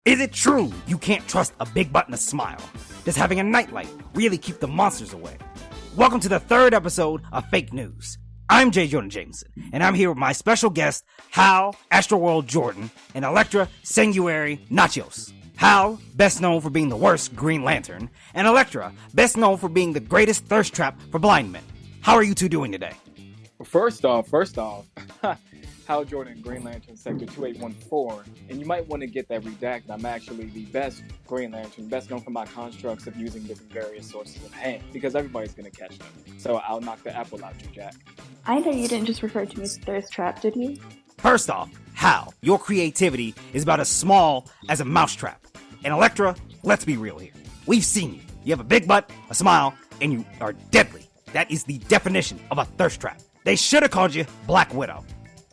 Is it true you can't trust a big button to smile? Does having a nightlight really keep the monsters away? Welcome to the third episode of Fake News. I'm J. Jonah Jameson, and I'm here with my special guest, Hal, Astroworld Jordan, and Elektra, Sanguinary Nachos. Hal, best known for being the worst Green Lantern, and Elektra, best known for being the greatest thirst trap for blind men. How are you two doing today? First off, Hal Jordan, Green Lantern, Sector 2814, and you might want to get that redacted. I'm actually the best Green Lantern, best known for my constructs of using different various sources of hand, because everybody's going to catch them. So I'll knock the apple out you, Jack. I know you didn't just refer to me as thirst trap, did you? First off, Hal, your creativity is about as small as a mousetrap. And Elektra, let's be real here. We've seen you. You have a big butt, a smile, and you are deadly. That is the definition of a thirst trap. They should have called you Black Widow.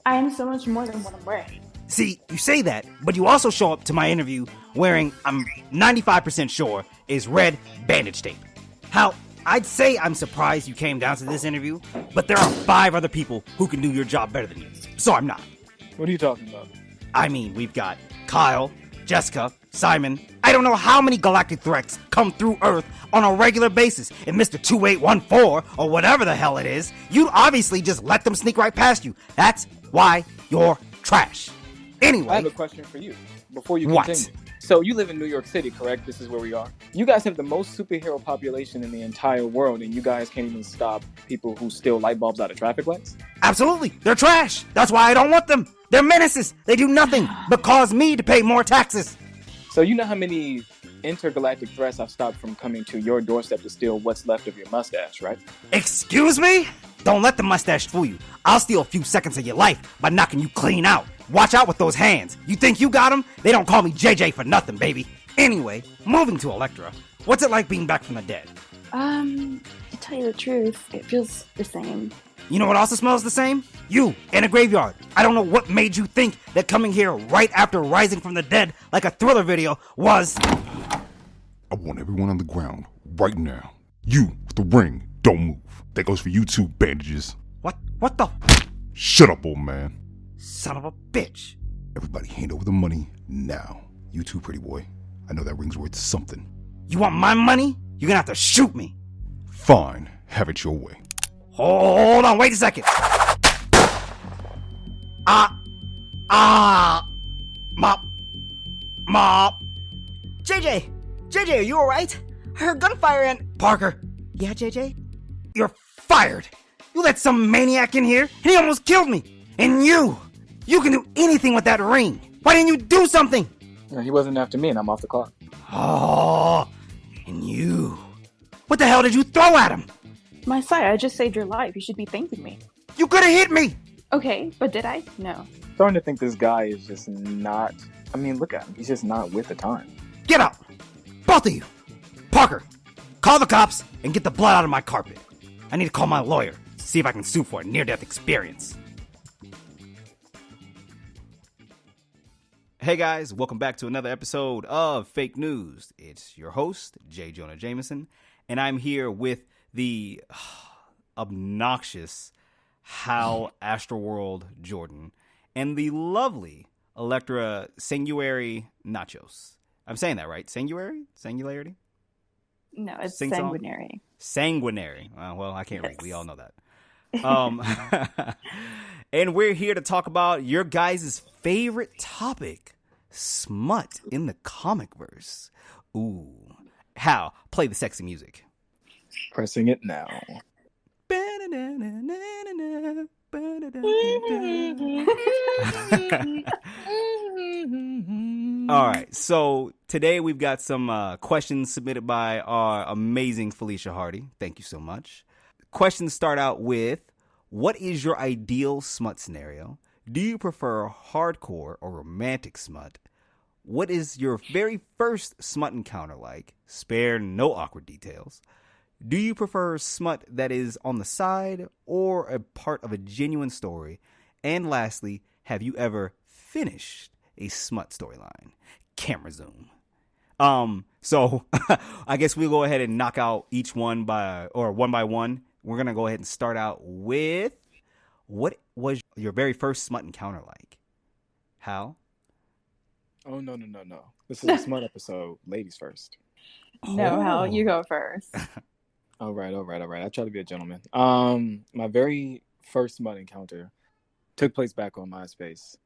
I am so much more than what I'm wearing. See, you say that, but you also show up to my interview wearing, I'm 95% sure, is red bandage tape. Hal, I'd say I'm surprised you came down to this interview, but there are 5 other people who can do your job better than you, so I'm not. What are you talking about? I mean, we've got Kyle, Jessica, Simon. I don't know how many galactic threats come through Earth on a regular basis. And Mr. 2814, or whatever the hell it is, you obviously just let them sneak right past you. That's why you're trash. Anyway. I have a question for you before you continue. What? So you live in New York City, correct? This is where we are. You guys have the most superhero population in the entire world, and you guys can't even stop people who steal light bulbs out of traffic lights? Absolutely. They're trash. That's why I don't want them. They're menaces. They do nothing but cause me to pay more taxes. So you know how many intergalactic threats I've stopped from coming to your doorstep to steal what's left of your mustache, right? Excuse me? Don't let the mustache fool you. I'll steal a few seconds of your life by knocking you clean out. Watch out with those hands. You think you got them? They don't call me JJ for nothing, baby. Anyway, moving to Elektra. What's it like being back from the dead? To tell you the truth, it feels the same. You know what also smells the same? You, in a graveyard. I don't know what made you think that coming here right after rising from the dead like a Thriller video was... I want everyone on the ground right now. You, with the ring, don't move. That goes for you too, bandages. What the... Shut up, old man. Son of a bitch. Everybody hand over the money now. You too, pretty boy. I know that ring's worth something. You want my money? You're gonna have to shoot me. Fine, have it your way. Hold on, wait a second. Mop. JJ, are you alright? I heard gunfire and... Parker. Yeah, JJ? You're fired. You let some maniac in here, and he almost killed me. And you can do anything with that ring. Why didn't you do something? Yeah, he wasn't after me, and I'm off the clock. Oh, and you. What the hell did you throw at him? My sire, I just saved your life. You should be thanking me. You could have hit me. Okay, but did I? No. Starting to think this guy is just not... I mean, look at him. He's just not with the time. Get up. Both of you. Parker, call the cops and get the blood out of my carpet. I need to call my lawyer. See if I can sue for a near-death experience. Hey guys, welcome back to another episode of Fake News. It's your host, J. Jonah Jameson, and I'm here with the obnoxious Hal Astroworld Jordan and the lovely Elektra Sanguinary Nachos. I'm saying that right? Sanguinary? Singularity? No, it's Sing-song? Sanguinary. Sanguinary. Well, I can't read. We all know that. And we're here to talk about your guys' favorite topic, smut in the comic verse. Ooh. Hal, play the sexy music. Pressing it now. All right, so today we've got some questions submitted by our amazing Felicia Hardy. Thank you so much. Questions start out with, what is your ideal smut scenario? Do you prefer hardcore or romantic smut? What is your very first smut encounter like? Spare no awkward details. Do you prefer smut that is on the side or a part of a genuine story? And lastly, have you ever finished a smut storyline? Camera zoom. So I guess we'll go ahead and knock out each one by one. We're going to go ahead and start out with, what was your very first smut encounter like? Hal? Oh, no, no, no, no. This is a smut episode. Ladies first. No, Hal, you Oh. go first. All right, all right, all right. I try to be a gentleman. My very first smut encounter took place back on MySpace,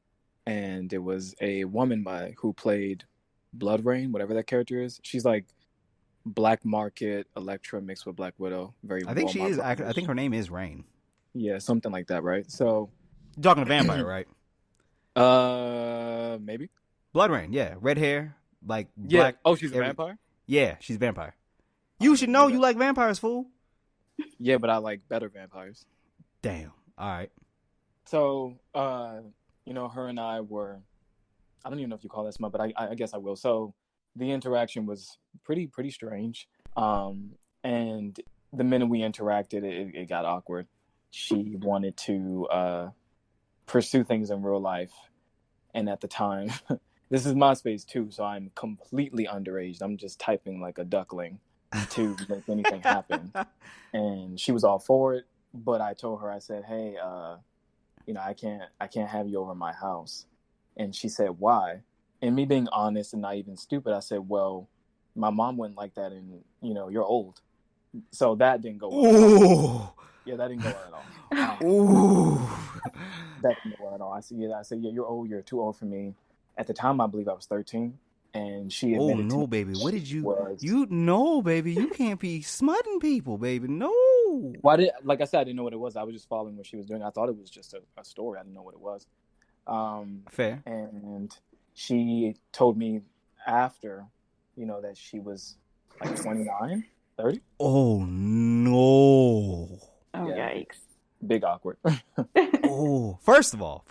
and it was a woman who played Blood Rain, whatever that character is. She's like Black Market Elektra mixed with Black Widow. Very I think she Walmart is. I brand-ish. think her name is Rain. Yeah, something like that, right? So, You're talking to vampire, right? maybe. Blood Rain, yeah. Red hair, like Yeah. black. Oh, she's a vampire? Yeah, she's a vampire. You should know you like vampires, fool. Yeah, but I like better vampires. Damn. All right. So, her and I were, I don't even know if you call that smut, but I guess I will. So the interaction was pretty strange. And the minute we interacted, it got awkward. She wanted to pursue things in real life. And at the time, this is MySpace too, so I'm completely underage. I'm just typing like a duckling to make anything happen. And she was all for it, but I told her, I said, hey, I can't have you over my house. And she said, why? And me being honest and not even stupid, I said, well, my mom wouldn't like that, and you're old. So that didn't go well. Ooh. Yeah, that didn't go well at all. Ooh. That didn't go well at all. I said, yeah, you're old. You're too old for me. At the time, I believe I was 13, and she Oh admitted to no, me baby! What did you? was. You know, baby, you can't be smutting people, baby. No. Well, like I said, I didn't know what it was. I was just following what she was doing. I thought it was just a story. I didn't know what it was. Fair. And she told me after, that she was like 29, 30. Oh no. Oh, Yeah. yikes. Big awkward. Oh, first of all,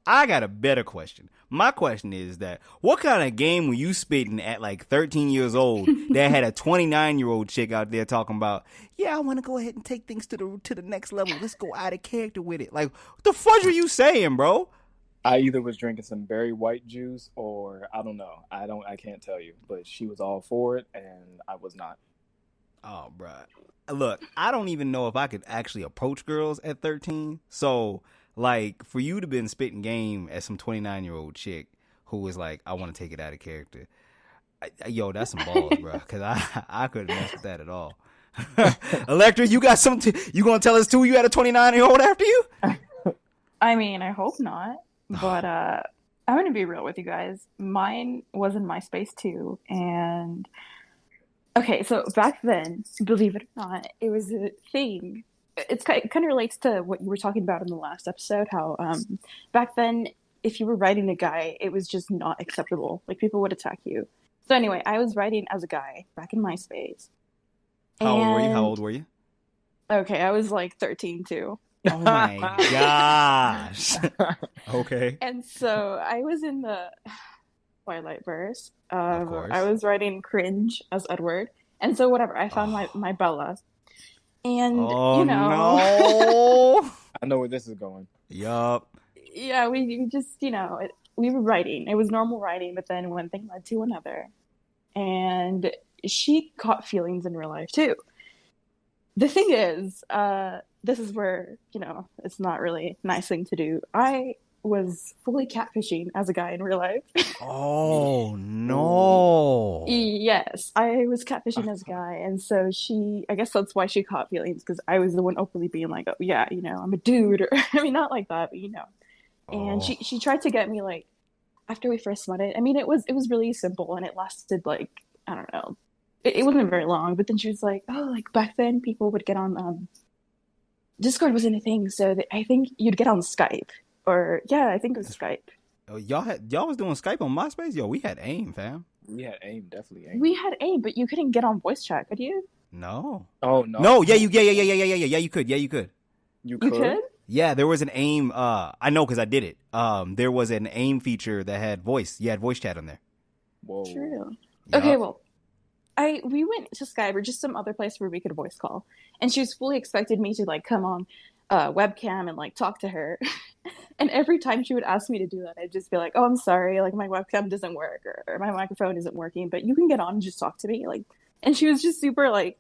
I got a better question. My question is that what kind of game were you spitting at like 13 years old that had a 29-year-old chick out there talking about, yeah, I want to go ahead and take things to the next level. Let's go out of character with it. Like, what the fudge are you saying, bro? I either was drinking some berry white juice or I don't know. I can't tell you, but she was all for it and I was not. Oh, bro. Look, I don't even know if I could actually approach girls at 13. So, like, for you to been spitting game at some 29-year-old chick who was like, I want to take it out of character. Yo, that's some balls, bro. Because I couldn't mess with that at all. Elektra, you got something? You gonna tell us too? You had a 29-year-old after you? I mean, I hope not. But I'm going to be real with you guys. Mine was in MySpace too. And okay, so back then, believe it or not, it was a thing. It kind of relates to what you were talking about in the last episode, how back then, if you were writing a guy, it was just not acceptable. Like, people would attack you. So anyway, I was writing as a guy back in MySpace. How old were you? Okay, I was like 13 too. Oh my gosh. Okay. And so I was in the Twilight verse. Of course. I was writing cringe as Edward. And so whatever, I found my Bella. And, no. I know where this is going. Yup. Yeah, we just, we were writing. It was normal writing, but then one thing led to another. And she caught feelings in real life too. The thing is, this is where, it's not really a nice thing to do. I was fully catfishing as a guy in real life. Oh, no. Yes, I was catfishing as a guy. And so I guess that's why she caught feelings, because I was the one openly being like, oh, yeah, I'm a dude. Or, I mean, not like that, but And she tried to get me, like, after we first met it. I mean, it was really simple, and it lasted, like, I don't know. It wasn't very long, but then she was like, oh, like, back then people would get on, Discord wasn't a thing, so I think you'd get on Skype. Or, yeah, I think it was Skype. Oh, y'all was doing Skype on MySpace? Yo, we had AIM, fam. We had AIM, definitely AIM. We had AIM, but you couldn't get on voice chat, could you? No. Oh, no. No, yeah, you could. You could? You could? Yeah, there was an AIM, I know because I did it. There was an AIM feature that had voice. You had voice chat on there. Whoa. True. Yup. Okay, well, we went to Skype or just some other place where we could voice call, and she was fully expected me to like come on webcam and like talk to her. And every time she would ask me to do that, I'd just be like, "Oh, I'm sorry, like my webcam doesn't work or my microphone isn't working, but you can get on and just talk to me." Like, and she was just super like,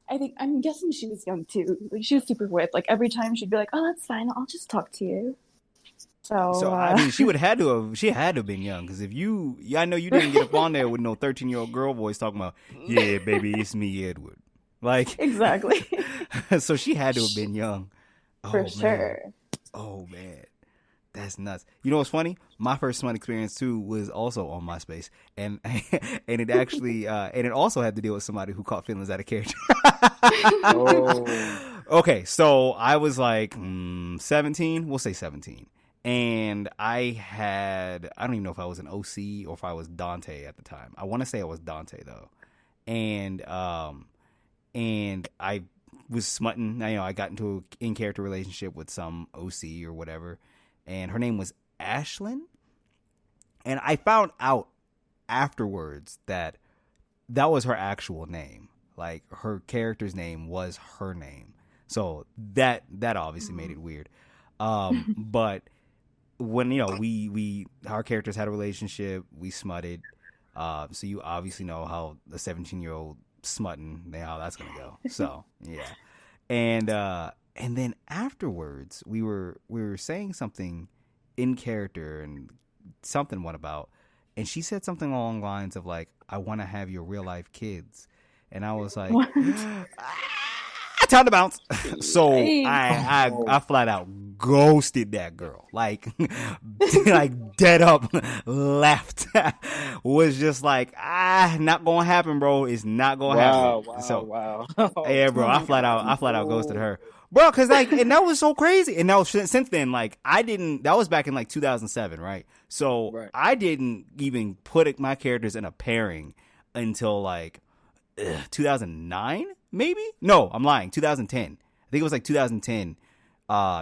I'm guessing she was young too. Like, she was super with. Like, every time she'd be like, "Oh, that's fine, I'll just talk to you." So, I mean, she had to have been young, because if I know you didn't get up on there with no 13-year-old girl voice talking about, yeah, baby, it's me, Edward. Like, exactly. so she had to have been young. For Oh, sure. Man. Oh, man. That's nuts. You know what's funny? My first Smut experience too was also on MySpace, and it actually and it also had to deal with somebody who caught feelings out of character. Oh. Okay, so I was like 17. We'll say 17, and I don't even know if I was an OC or if I was Dante at the time. I want to say I was Dante though, and I was smutting. I got into an in character relationship with some OC or whatever. And her name was Ashlyn. And I found out afterwards that was her actual name. Like, her character's name was her name. So that obviously made it weird. But when, our characters had a relationship, we smutted. So you obviously know how the 17-year-old smutting, how that's going to go. So, yeah. And then afterwards, we were saying something in character, and something went about, and she said something along the lines of like, "I want to have your real life kids," and I was like, "Time to bounce." So I flat out ghosted that girl, like dead up left. Was just like, not gonna happen, bro. It's not gonna happen. Wow. Yeah, bro. I flat out ghosted her. Bro, cause and that was so crazy. And now since then, that was back in 2007, right? So right. I didn't even put my characters in a pairing until 2009, maybe? No, I'm lying. 2010. I think it was 2010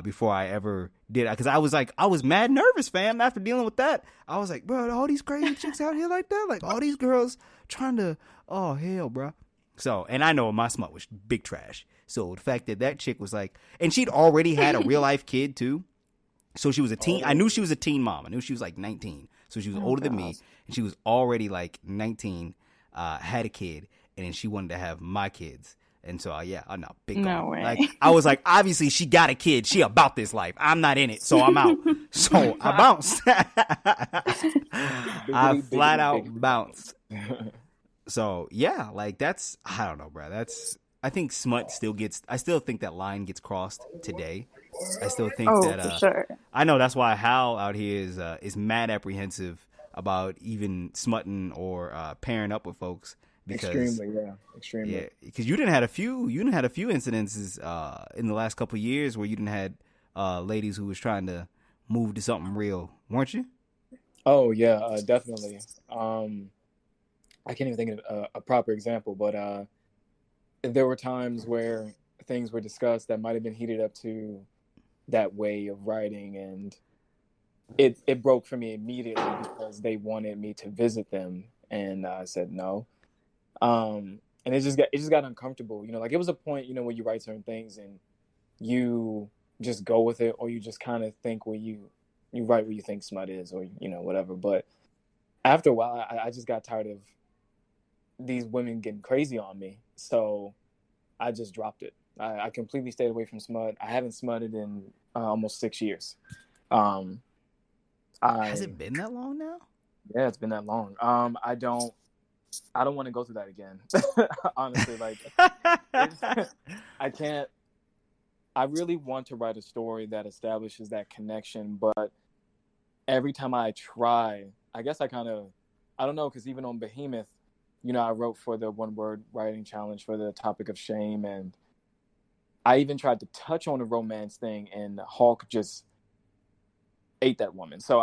before I ever did. Cause I was mad nervous, fam, after dealing with that. I was like, bro, all these crazy chicks out here like that? Like, all these girls trying to, oh, hell, bro. So, and I know my smut was big trash. So the fact that chick was and she'd already had a real life kid too. So she was a teen. I knew she was a teen mom. I knew she was 19. So she was older than me, and she was already 19, had a kid, and then she wanted to have my kids. And so, I know, big no way. I was like, obviously she got a kid. She about this life. I'm not in it, so I'm out. So I bounced. I flat out bounced. So yeah, that's, I don't know, bro. I think smut I still think that line gets crossed today. I still think that for sure. I know that's why Hal out here is mad apprehensive about even smutting or pairing up with folks, because extremely. Yeah, because you didn't had a few incidences in the last couple of years where you didn't had ladies who was trying to move to something real, weren't you? Oh yeah, definitely. I can't even think of a proper example, but there were times where things were discussed that might have been heated up to that way of writing, and it broke for me immediately because they wanted me to visit them, and I said no. And it just got uncomfortable. It was a point, when you write certain things and you just go with it, or you just kind of think where you write what you think smut is, or whatever. But after a while, I just got tired of these women getting crazy on me, so I just dropped it. I completely stayed away from smut. I haven't smutted in almost 6 years. Has it been that long now? Yeah, it's been that long. I don't want to go through that again. Honestly, I can't. I really want to write a story that establishes that connection, but every time I try, I guess I don't know, because even on Behemoth, I wrote for the one-word writing challenge for the topic of shame, and I even tried to touch on the romance thing, and Hulk just ate that woman. So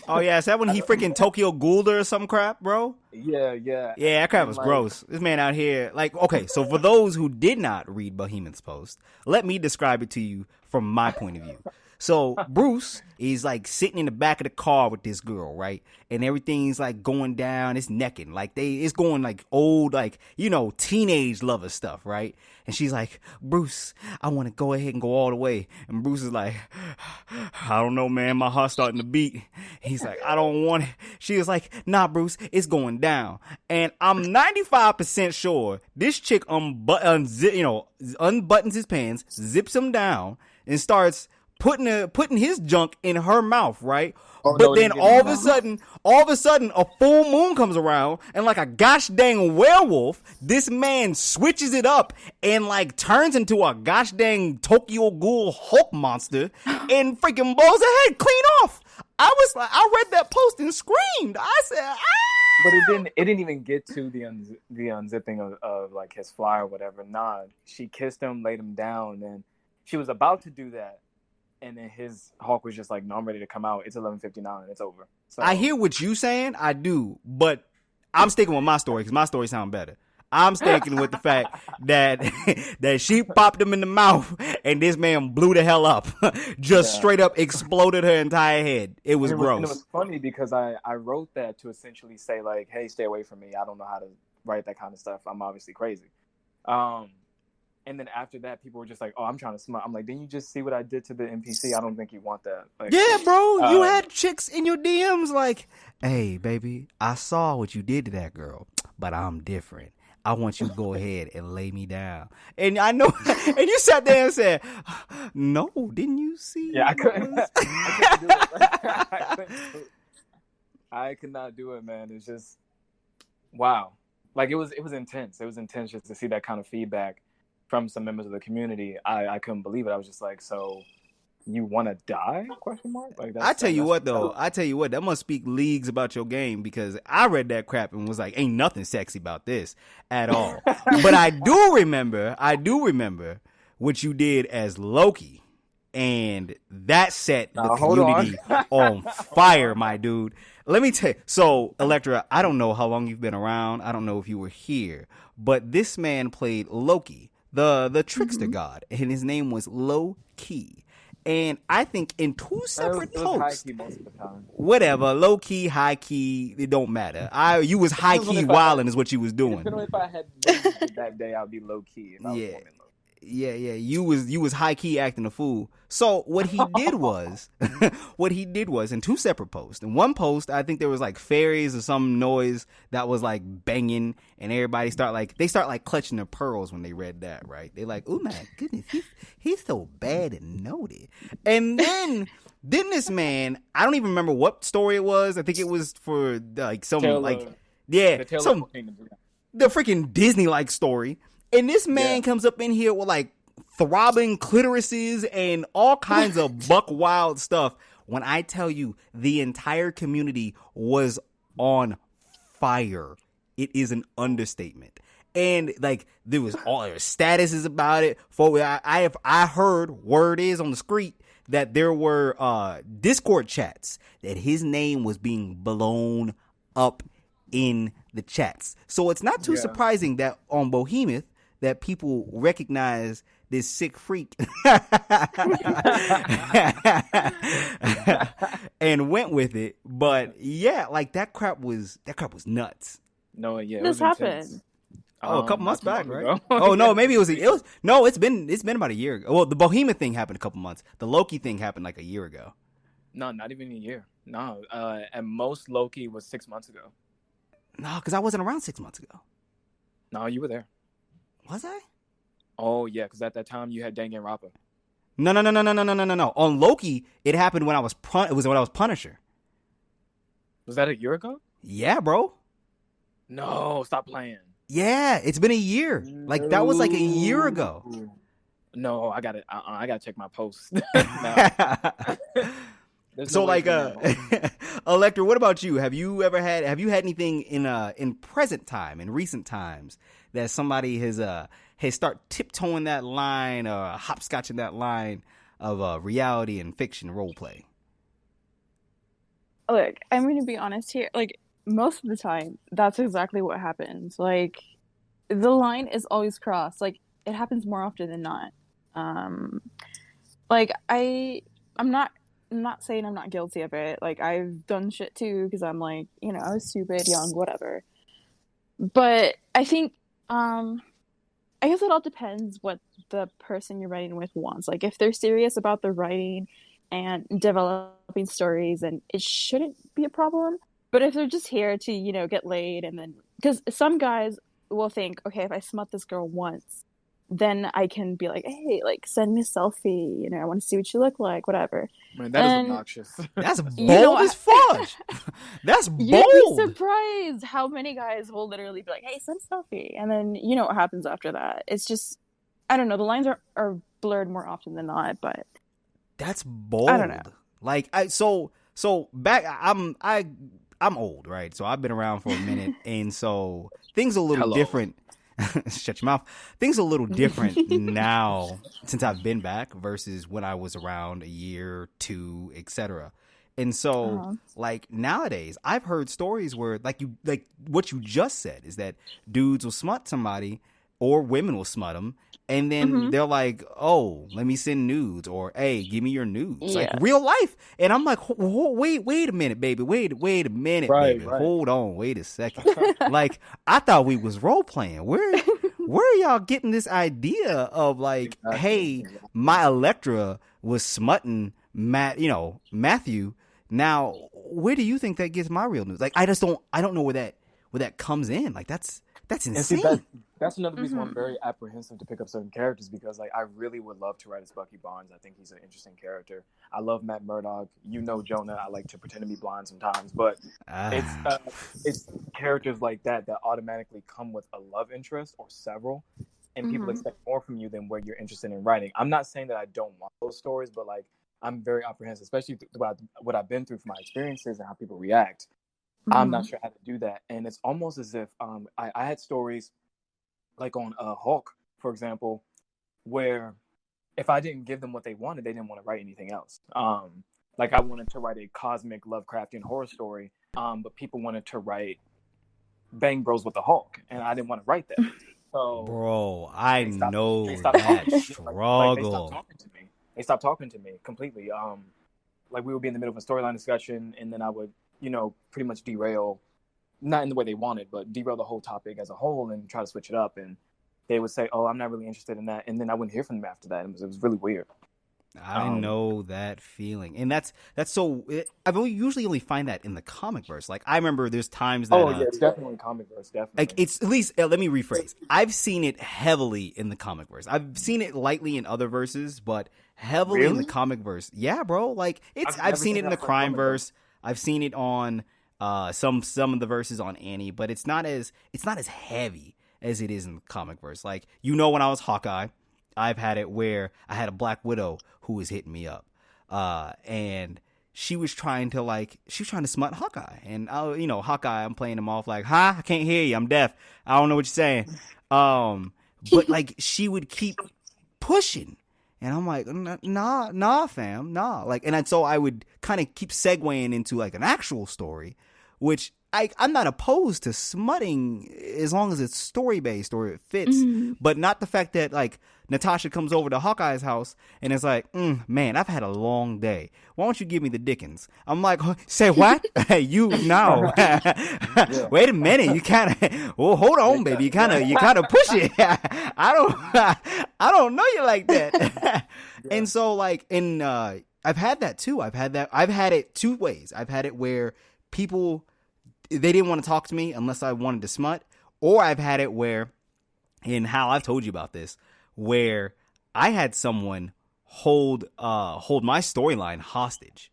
oh yeah, is that when he freaking Tokyo Ghouled her or some crap, bro? Yeah. Yeah, that crap was gross. This man out here, okay, so for those who did not read Behemoth's post, let me describe it to you from my point of view. So Bruce is sitting in the back of the car with this girl, right? And everything's going down. It's necking. It's going old, teenage lover stuff, right? And she's like, Bruce, I want to go ahead and go all the way. And Bruce is like, I don't know, man. My heart's starting to beat. He's like, I don't want it. She was like, nah, Bruce, it's going down. And I'm 95% sure this chick unbuttons his pants, zips him down, and starts putting his junk in her mouth, right? Oh, But no, then it all of didn't. a sudden, a full moon comes around, and like a gosh dang werewolf, this man switches it up and like turns into a gosh dang Tokyo Ghoul Hulk monster and freaking blows her head clean off. I was like, I read that post and screamed. I said, ah! But it didn't even get to the unzipping of like his fly or whatever. Nah, she kissed him, laid him down, and she was about to do that. And then his Hulk was just like, no, I'm ready to come out. It's 11:59. It's over. So, I hear what you saying. I do. But I'm sticking with my story because my story sounds better. I'm sticking with the fact that that she popped him in the mouth and this man blew the hell up. Just straight up exploded her entire head. It was gross. And it was funny because I wrote that to essentially say like, hey, stay away from me. I don't know how to write that kind of stuff. I'm obviously crazy. And then after that, people were just like, oh, I'm trying to smut. I'm like, didn't you just see what I did to the NPC? I don't think you want that. Like, yeah, bro. You had chicks in your DMs like, hey, baby, I saw what you did to that girl, but I'm different. I want you to go ahead and lay me down. And I know, and you sat there and said, no, didn't you see? Yeah, I couldn't do it. I could not do it, man. It's just, wow. Like, it was intense. It was intense just to see that kind of feedback from some members of the community. I couldn't believe it. I was just like, so you want to die? Question mark. Like, I tell you what, that must speak leagues about your game because I read that crap and was like, ain't nothing sexy about this at all. But I do remember what you did as Loki, and that set the community on fire, my dude. Let me tell you. So, Elektra, I don't know how long you've been around. I don't know if you were here, but this man played Loki, the trickster god, and his name was Low Key. And I think in two separate posts, high key most of the time. Whatever, low key, high key, it don't matter. You was high key wilding is what you was doing. If I had that day, I'd be low key. If I was woman, low. Yeah. You was high key acting a fool. So what he did was, in two separate posts. In one post, I think there was like fairies or some noise that was like banging, and everybody start clutching their pearls when they read that. Right? They like, oh my goodness, he's so bad and naughty. And then this man, I don't even remember what story it was. I think it was for like some the freaking Disney like story. And this man comes up in here with like throbbing clitorises and all kinds of buck wild stuff. When I tell you the entire community was on fire, it is an understatement. And like there was statuses about it. I heard word is on the street that there were Discord chats that his name was being blown up in the chats. So it's not too surprising that on Bohemoth that people recognize this sick freak and went with it. But yeah, like that crap was nuts. No, yeah, this happened. A couple months back, right? Oh no, maybe it was no. It's been about a year ago. Well, the Bohemoth thing happened a couple months. The Loki thing happened like a year ago. No, not even a year. No, at most Loki was 6 months ago. No, because I wasn't around 6 months ago. No, you were there. Was I? Oh yeah, because at that time you had Danganronpa. No. On Loki, it happened when I was Punisher. Was that a year ago? Yeah, bro. No, stop playing. Yeah, it's been a year. Like that was like a year ago. No, I got it. I got to check my posts. So like Elektra, what about you? Have you had anything in present time, in recent times, that somebody has start tiptoeing that line or hopscotching that line of reality and fiction role play? Look, I'm going to be honest here. Like most of the time, that's exactly what happens. Like the line is always crossed. Like it happens more often than not. Like I'm not saying I'm not guilty of it. Like I've done shit too because I'm like, I was stupid, young, whatever. But I think I guess it all depends what the person you're writing with wants. Like if they're serious about the writing and developing stories, and it shouldn't be a problem. But if they're just here to, get laid, and then because some guys will think, okay, if I smut this girl once, then I can be like, hey, like send me a selfie, you know, I want to see what you look like, whatever. Man, that is And obnoxious. That's you know, bold as fudge. That's you'd be bold. surprised how many guys will literally be like, hey, send a selfie. And then you know what happens after that. It's just, I don't know, the lines are blurred more often than not, but That's bold. I don't know. Like so back I'm old, right? So I've been around for a minute, and so things are a little Hello. different. Shut your mouth. Things are a little different now since I've been back versus when I was around a year, two, etc. And so, like nowadays, I've heard stories where, like what you just said is that dudes will smut somebody, or women will smut them, and then they're like, "Oh, let me send nudes," or "Hey, give me your nudes," like real life. And I'm like, "Wait a minute, baby. Wait a minute, baby. Right. Hold on, wait a second." Like I thought we was role playing. Where are y'all getting this idea of like, hey, my Elektra was smutting Matthew. Now, where do you think that gets my real news? Like, I don't know where that comes in. Like, that's insane. And see, that's another reason why I'm very apprehensive to pick up certain characters, because like I really would love to write as Bucky Barnes. I think he's an interesting character. I love Matt Murdock. You know, Jonah. I like to pretend to be blind sometimes, but it's characters like that automatically come with a love interest or several, and people expect more from you than what you're interested in writing. I'm not saying that I don't want those stories, but like I'm very apprehensive, especially throughout what I've been through from my experiences and how people react. I'm not sure how to do that, and it's almost as if I had stories like on Hulk, for example, where if I didn't give them what they wanted, they didn't want to write anything else. Like I wanted to write a cosmic Lovecraftian horror story, but people wanted to write Bang Bros with the Hulk, and I didn't want to write that. So, bro, I know they stopped that struggle. Like, they stopped talking to me completely. Like we would be in the middle of a storyline discussion, and then I would, pretty much derail, not in the way they wanted, but derail the whole topic as a whole and try to switch it up. And they would say, "Oh, I'm not really interested in that," and then I wouldn't hear from them after that. It was really weird. I know that feeling, and that's so. I usually only find that in the comic verse. Like I remember, there's times that it's definitely comic verse, definitely. Like it's at least. Let me rephrase. I've seen it heavily in the comic verse. I've seen it lightly in other verses, but heavily in the comic verse. Yeah, bro. Like I've seen it in the crime verse. I've seen it on some of the verses on Annie, but it's not as heavy as it is in the comic verse. Like when I was Hawkeye, I've had it where I had a Black Widow who was hitting me up, and she was trying to smut Hawkeye, and Hawkeye, I'm playing him off like, "Huh? I can't hear you. I'm deaf. I don't know what you're saying." But like she would keep pushing. And I'm like, nah, fam, nah. Like, and so I would kind of keep segueing into like an actual story, which I'm not opposed to smutting as long as it's story based or it fits, but not the fact that like Natasha comes over to Hawkeye's house and it's like, man, I've had a long day. Why don't you give me the Dickens? I'm like, say what? You no. Wait a minute. You kind of, well, hold on, baby. You kind of push it. I don't know you like that. And so like, I've had that too. I've had it two ways. I've had it where people, they didn't want to talk to me unless I wanted to smut, or I've had it where, and Hal, I've told you about this, where I had someone hold my storyline hostage,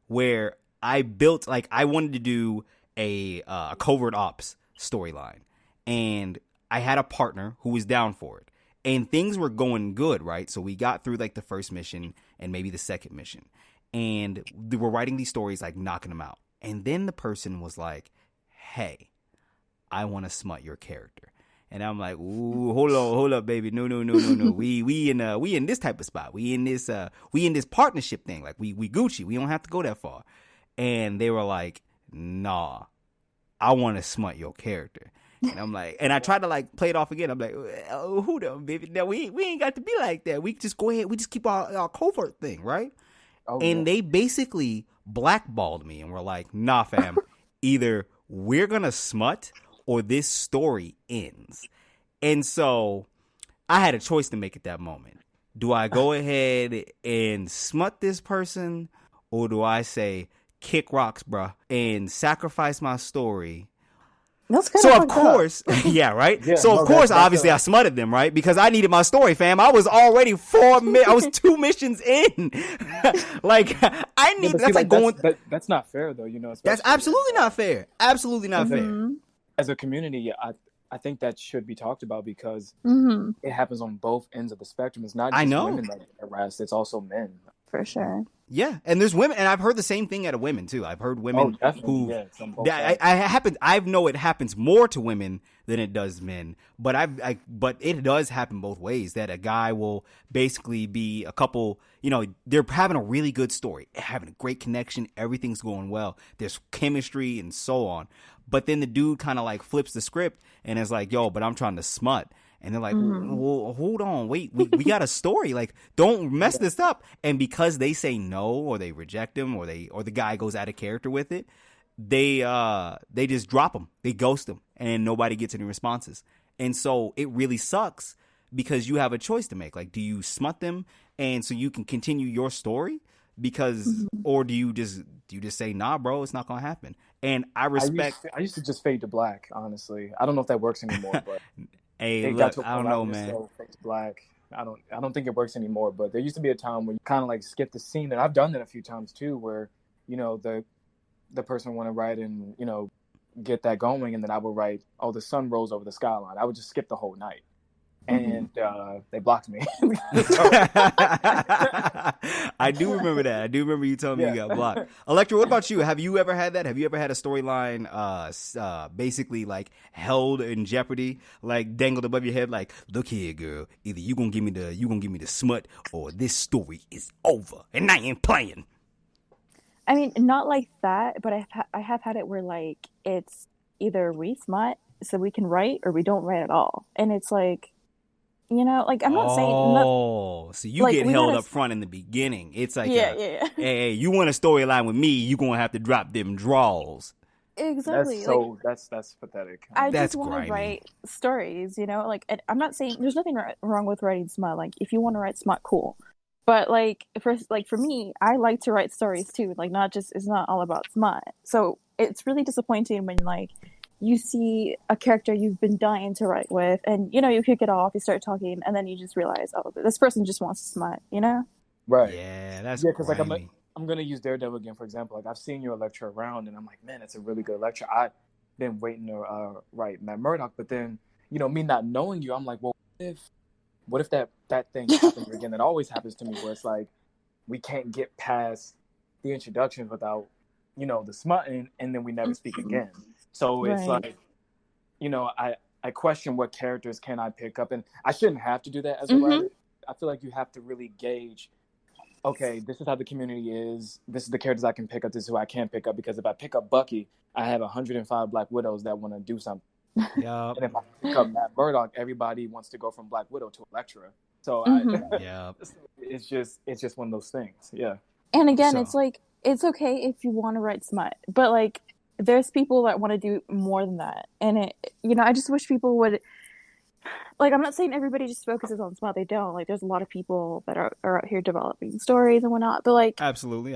where I built, like, I wanted to do a covert ops storyline, and I had a partner who was down for it, and things were going good, right? So we got through like the first mission and maybe the second mission, and we were writing these stories, like knocking them out, and then the person was like, "Hey, I want to smut your character." And I'm like, "Ooh, hold up, baby. No. We in this type of spot. We in this partnership thing. Like we Gucci. We don't have to go that far." And they were like, "Nah, I want to smut your character." And I'm like, and I tried to like play it off again. I'm like, "Oh, who them, baby? No, we ain't got to be like that. We just go ahead. We just keep our covert thing, right?" And they basically blackballed me and were like, "Nah, fam. Either we're gonna smut or this story ends." And so I had a choice to make at that moment. Do I go ahead and smut this person, or do I say, "Kick rocks, bruh," and sacrifice my story That's kind So of of course, yeah, right. Yeah, So no, of course, that's obviously, I smutted them, right? Because I needed my story, fam. I was already I was 2 missions in. Like I need. but That's see, like going. that's not fair though, you know. That's Especially absolutely not fair. Absolutely not fair. Mm-hmm. as a community. I think that should be talked about because Mm-hmm. it happens on both ends of the spectrum. It's not I just know. women that get harassed; it's also men. For sure. Yeah, and there's women, and I've heard the same thing out of women too. I've heard women who it's on both that I know it happens more to women than it does men, but but it does happen both ways. That a guy will basically be a couple, you know, they're having a really good story, having a great connection, everything's going well, there's chemistry and so on, but then the dude kind of like flips the script and is like, "Yo, but I'm trying to smut." And they're like, well, hold on, wait, we got a story. Like, don't mess this up. And because they say no, or they reject him, or the guy goes out of character with it, they just drop him. They ghost him, and nobody gets any responses. And so it really sucks because you have a choice to make. Like, do you smut them and so you can continue your story? Because, or do you just say, nah, bro, it's not gonna happen? And I respect. I used to just fade to black. Honestly, I don't know if that works anymore, but. Hey, It look, got to a I don't point know, where I was man. so fake black. I don't think it works anymore. But there used to be a time where you kind of like skip the scene, and I've done that a few times too, where you know the person want to write and you know get that going, and then I would write, "Oh, the sun rose over the skyline." I would just skip the whole night, and they blocked me. I do remember that. I do remember you telling me you got blocked. Elektra, what about you? Have you ever had that? Have you ever had a storyline basically like held in jeopardy, like dangled above your head, like, look here, girl, either you gonna give me the smut or this story is over and I ain't playing. I mean, not like that, but I have had it where like it's either we smut so we can write or we don't write at all, and it's like, you know, like I'm not saying. Oh, so you like, get we held gotta- up front in the beginning. It's like, Yeah. hey, you want a storyline with me? You gonna have to drop them draws. Exactly. That's pathetic. I That's just want grimy. to write stories, you know, like, and I'm not saying there's nothing wrong with writing smut. Like, if you want to write smut, cool. But like, for me, I like to write stories too. Like, it's not all about smut. So it's really disappointing when like you see a character you've been dying to write with, and you know you kick it off, you start talking, and then you just realize, oh, this person just wants to smut, you know? Right. Yeah, that's because like grimy. I'm gonna use Daredevil again for example. Like I've seen your Elektra around, and I'm like, man, it's a really good Elektra. I've been waiting to write Matt Murdock, but then you know me not knowing you, I'm like, well, what if that thing happens again? That always happens to me, where it's like we can't get past the introductions without you know the smutting, and then we never speak again. So it's Right. like, you know, I question what characters can I pick up, and I shouldn't have to do that as a writer. I feel like you have to really gauge, okay, this is how the community is. This is the characters I can pick up. This is who I can't pick up, because if I pick up Bucky, I have 105 Black Widows that want to do something. Yup. And if I pick up Matt Murdock, everybody wants to go from Black Widow to Elektra. So Yup. it's just one of those things. Yeah. And again, So- it's like, it's okay if you want to write smut, but like, there's people that want to do more than that. And it, you know, I just wish people would, like, I'm not saying everybody just focuses on smut. They don't. Like, there's a lot of people that are out here developing stories and whatnot. But like, Absolutely.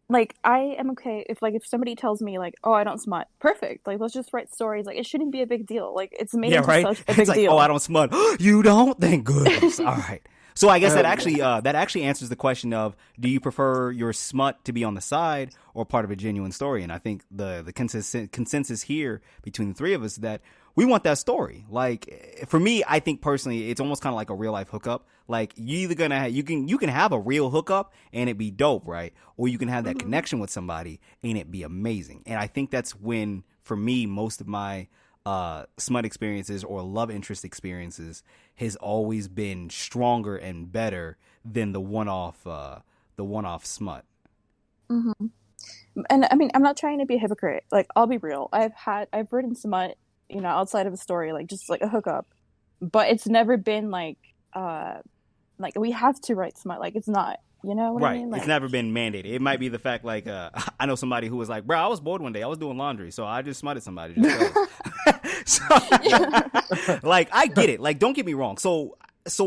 like, I am okay if somebody tells me like, oh, I don't smut, perfect. Like, let's just write stories. Like, it shouldn't be a big deal. Like, it's made into such a big It's like, deal. oh, I don't smut. You don't? Thank goodness. All right. So I guess that actually answers the question of, do you prefer your smut to be on the side or part of a genuine story? And I think the consensus here between the three of us is that we want that story. Like, for me, I think personally, it's almost kind of like a real life hookup. Like, you either you can have a real hookup and it be dope, right? Or you can have that connection with somebody and it be amazing. And I think that's when, for me, most of my smut experiences or love interest experiences has always been stronger and better than the one-off smut. Mm-hmm. And I mean, I'm not trying to be a hypocrite. Like, I'll be real. I've written smut, you know, outside of a story, like just like a hookup, but it's never been like we have to write smut. Like, it's not. You know what I mean? Like, It's never been mandated. It might be the fact, like, I know somebody who was like, bro, I was bored one day. I was doing laundry, so I just smutted somebody. Just so, like, I get it. Like, don't get me wrong. So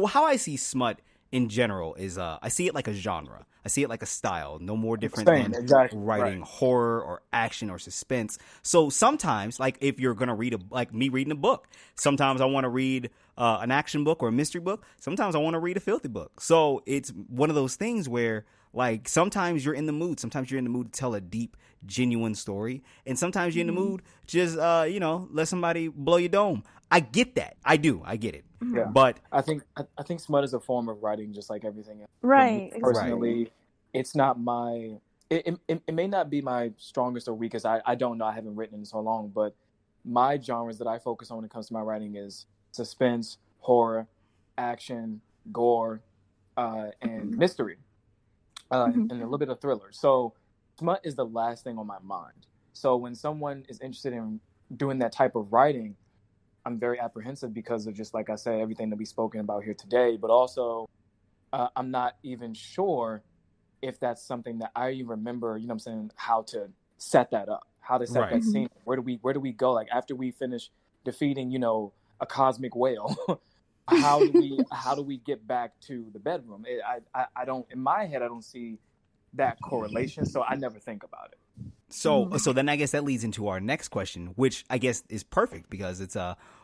how I see smut in general is I see it like a genre. I see it like a style, no more different Same, than exactly, writing right. horror or action or suspense. So sometimes, like if you're gonna read like me reading a book, sometimes I want to read an action book or a mystery book. Sometimes I want to read a filthy book. So it's one of those things where like sometimes you're in the mood. Sometimes you're in the mood to tell a deep, genuine story, and sometimes you're in the mood just let somebody blow your dome. I get that. I do. I get it. Yeah, But I think smut is a form of writing, just like everything else. Right. For me personally, it's not my. It may not be my strongest or weakest. I don't know. I haven't written in so long, but my genres that I focus on when it comes to my writing is suspense, horror, action, gore, and mystery, and a little bit of thriller. So smut is the last thing on my mind. So when someone is interested in doing that type of writing, I'm very apprehensive because of, just like I said, everything that we've spoken about here today, but also I'm not even sure if that's something that I remember, you know what I'm saying, how to set that up, how to set Right. that scene. Where do we go? Like after we finish defeating, a cosmic whale, how do we get back to the bedroom? I don't, in my head, I don't see that correlation, so I never think about it. So then I guess that leads into our next question, which I guess is perfect because it's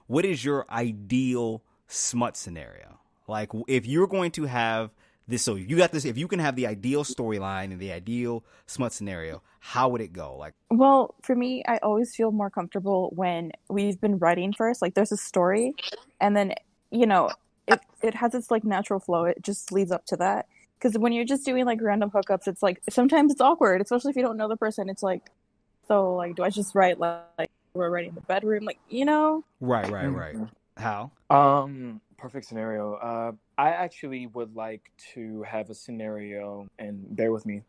what is your ideal smut scenario? Like if you're going to have this, so you got this, if you can have the ideal storyline and the ideal smut scenario, how would it go? Like, Well, for me, I always feel more comfortable when we've been writing first. Like there's a story, and then it has its like natural flow. It just leads up to that. Because when you're just doing like random hookups, it's like sometimes it's awkward, especially if you don't know the person. It's like, so like, do I just write like we're writing in the bedroom, like right. How? Perfect scenario. I actually would like to have a scenario, and bear with me,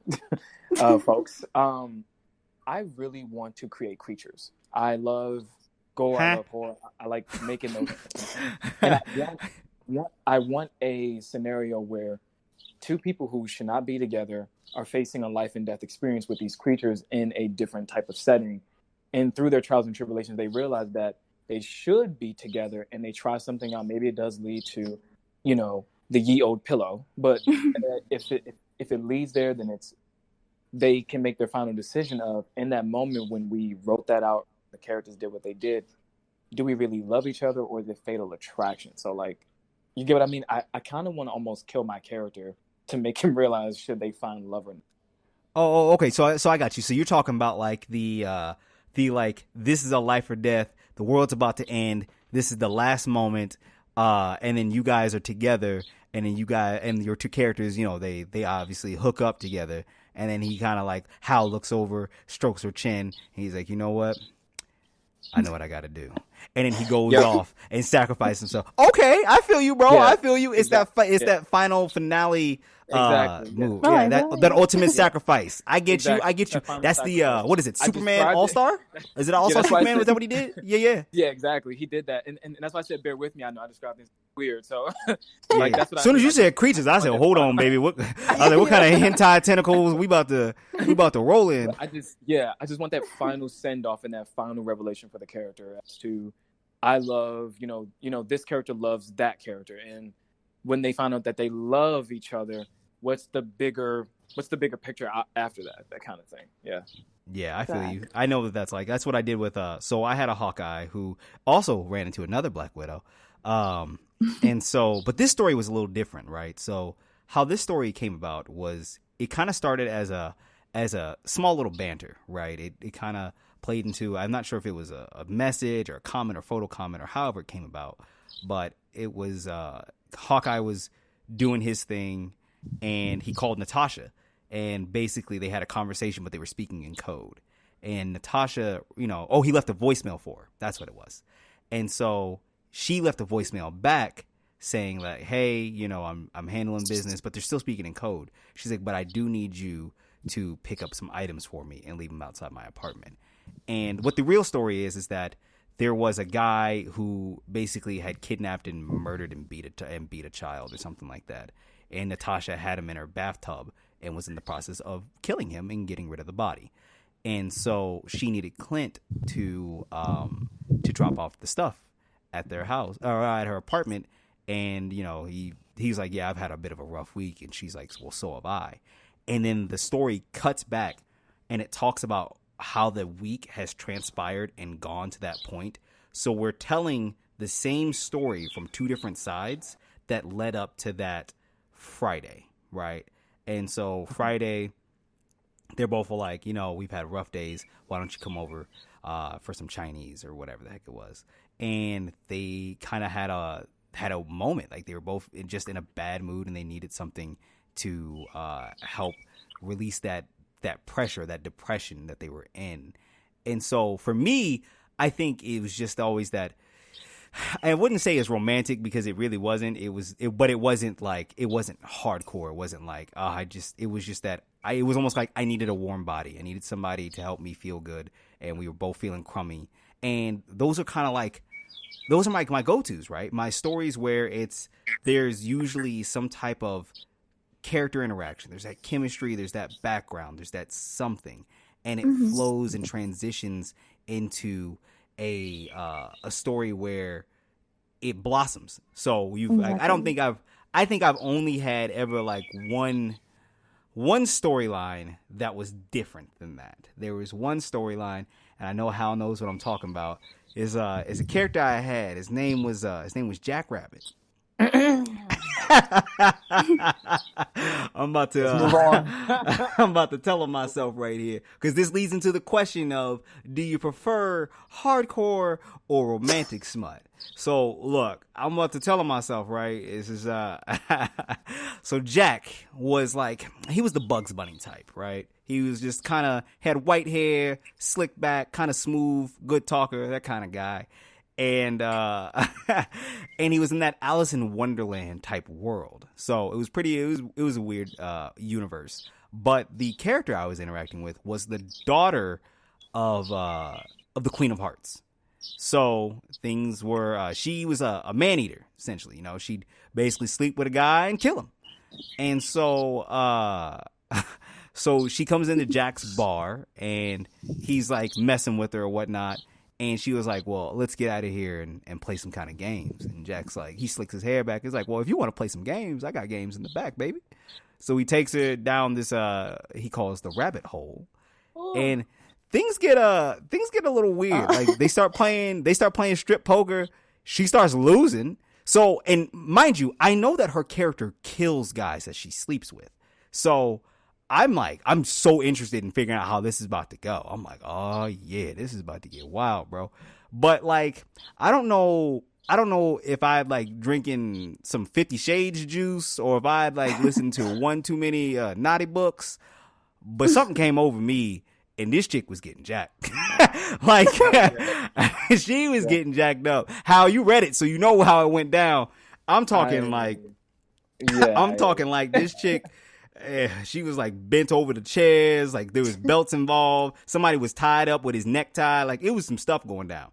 folks. I really want to create creatures. I love gore. I love horror. I like making those things. And I want a scenario where two people who should not be together are facing a life and death experience with these creatures in a different type of setting. And through their trials and tribulations, they realize that they should be together, and they try something out. Maybe it does lead to, the ye old pillow. But if it leads there, then they can make their final decision of, in that moment when we wrote that out, the characters did what they did. Do we really love each other, or is it fatal attraction? So like, you get what I mean? I kind of want to almost kill my character to make him realize should they find love or not. Oh, okay. So I got you. So you're talking about like the like, this is a life or death. The world's about to end. This is the last moment. And then you guys are together, and then you guys and your two characters, they obviously hook up together. And then he kind of like, Hal looks over, strokes her chin, and he's like, you know what? I know what I got to do. And then he goes off and sacrifices himself. Okay, I feel you, bro. Yeah, I feel you. It's exactly. that final finale move. Oh, Yeah, really? that ultimate sacrifice. I get Exactly. you. I get you. That final That's the sacrifice. what is it? I Superman described it. All-Star? Is it All-Star that's why I Superman? said- Was that what he did? Yeah. Yeah, exactly. He did that, and that's why I said bear with me. I know I described things weird, so Yeah. that's what As soon I as mean. you said creatures, I said, "Hold on, baby." I was like, "What kind of hentai tentacles we about to roll in?" I just want that final send off and that final revelation for the character as to, I love, this character loves that character, and when they find out that they love each other, what's the bigger picture after that kind of thing? Yeah, I feel you. I know that's what I did with so I had a Hawkeye who also ran into another Black Widow. And so, but this story was a little different, right? So how this story came about was, it kind of started as a small little banter, right? It kind of played into, I'm not sure if it was a message or a comment or photo comment or however it came about, but it was Hawkeye was doing his thing, and he called Natasha, and basically they had a conversation, but they were speaking in code. And Natasha, he left a voicemail for her. That's what it was. And so she left a voicemail back saying like, hey, I'm handling business, but they're still speaking in code. She's like, but I do need you to pick up some items for me and leave them outside my apartment. And what the real story is that there was a guy who basically had kidnapped and murdered and beat a child or something like that. And Natasha had him in her bathtub and was in the process of killing him and getting rid of the body. And so she needed Clint to drop off the stuff at their house or at her apartment. And, he's like, yeah, I've had a bit of a rough week. And she's like, well, so have I. And then the story cuts back and it talks about how the week has transpired and gone to that point. So we're telling the same story from two different sides that led up to that Friday, right? And so Friday, they're both like, we've had rough days. Why don't you come over for some Chinese or whatever the heck it was? And they kind of had a moment. Like they were both just in a bad mood and they needed something to help release that pressure, that depression that they were in. And so for me, I think it was just always that. I wouldn't say it's romantic because it really wasn't. But it wasn't hardcore. It wasn't like, it was just that it was almost like I needed a warm body. I needed somebody to help me feel good. And we were both feeling crummy. And those are kind of like, those are my go-tos, right? My stories where there's usually some type of character interaction. There's that chemistry. There's that background. There's that something. And it flows and transitions into a story where it blossoms. So I think I've only had ever like one storyline that was different than that. There was one storyline, and I know Hal knows what I'm talking about. Is a character I had. His name was Jack Rabbit. I'm about to tell him myself right here, because this leads into the question of, do you prefer hardcore or romantic smut? So look, I'm about to tell him myself, right? This is so Jack was like, he was the Bugs Bunny type, right? He was just kind of had white hair, slick back, kind of smooth, good talker, that kind of guy. And and he was in that Alice in Wonderland type world. So it was a weird universe. But the character I was interacting with was the daughter of the Queen of Hearts. So things were she was a man eater, essentially. She'd basically sleep with a guy and kill him. And so so she comes into Jack's bar and he's like messing with her or whatnot. And she was like, well, let's get out of here and play some kind of games. And Jack's like, he slicks his hair back. He's like, well, if you want to play some games, I got games in the back, baby. So he takes her down this, he calls the rabbit hole. Oh. And things get a little weird. Like they start playing strip poker. She starts losing. So, and mind you, I know that her character kills guys that she sleeps with. So I'm so interested in figuring out how this is about to go. I'm like, oh yeah, this is about to get wild, bro. But like, I don't know if I'd like drinking some 50 Shades juice or if I'd like listened to one too many naughty books, but something came over me and this chick was getting jacked. Like she was getting jacked up. How you read it, so you know how it went down. I'm talking like this chick. She was like bent over the chairs, like there was belts involved. Somebody was tied up with his necktie. Like it was some stuff going down.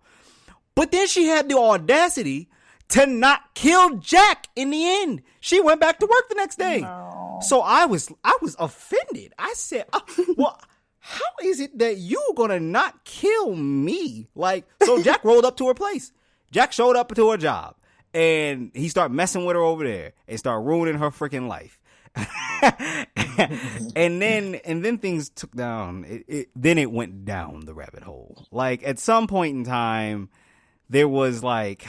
But then she had the audacity to not kill Jack in the end. She went back to work the next day. No. So I was offended. I said, well, how is it that you're going to not kill me? Like, so Jack rolled up to her place. Jack showed up to her job and he started messing with her over there and started ruining her freaking life. and then things took down. Then it went down the rabbit hole. Like at some point in time, there was like,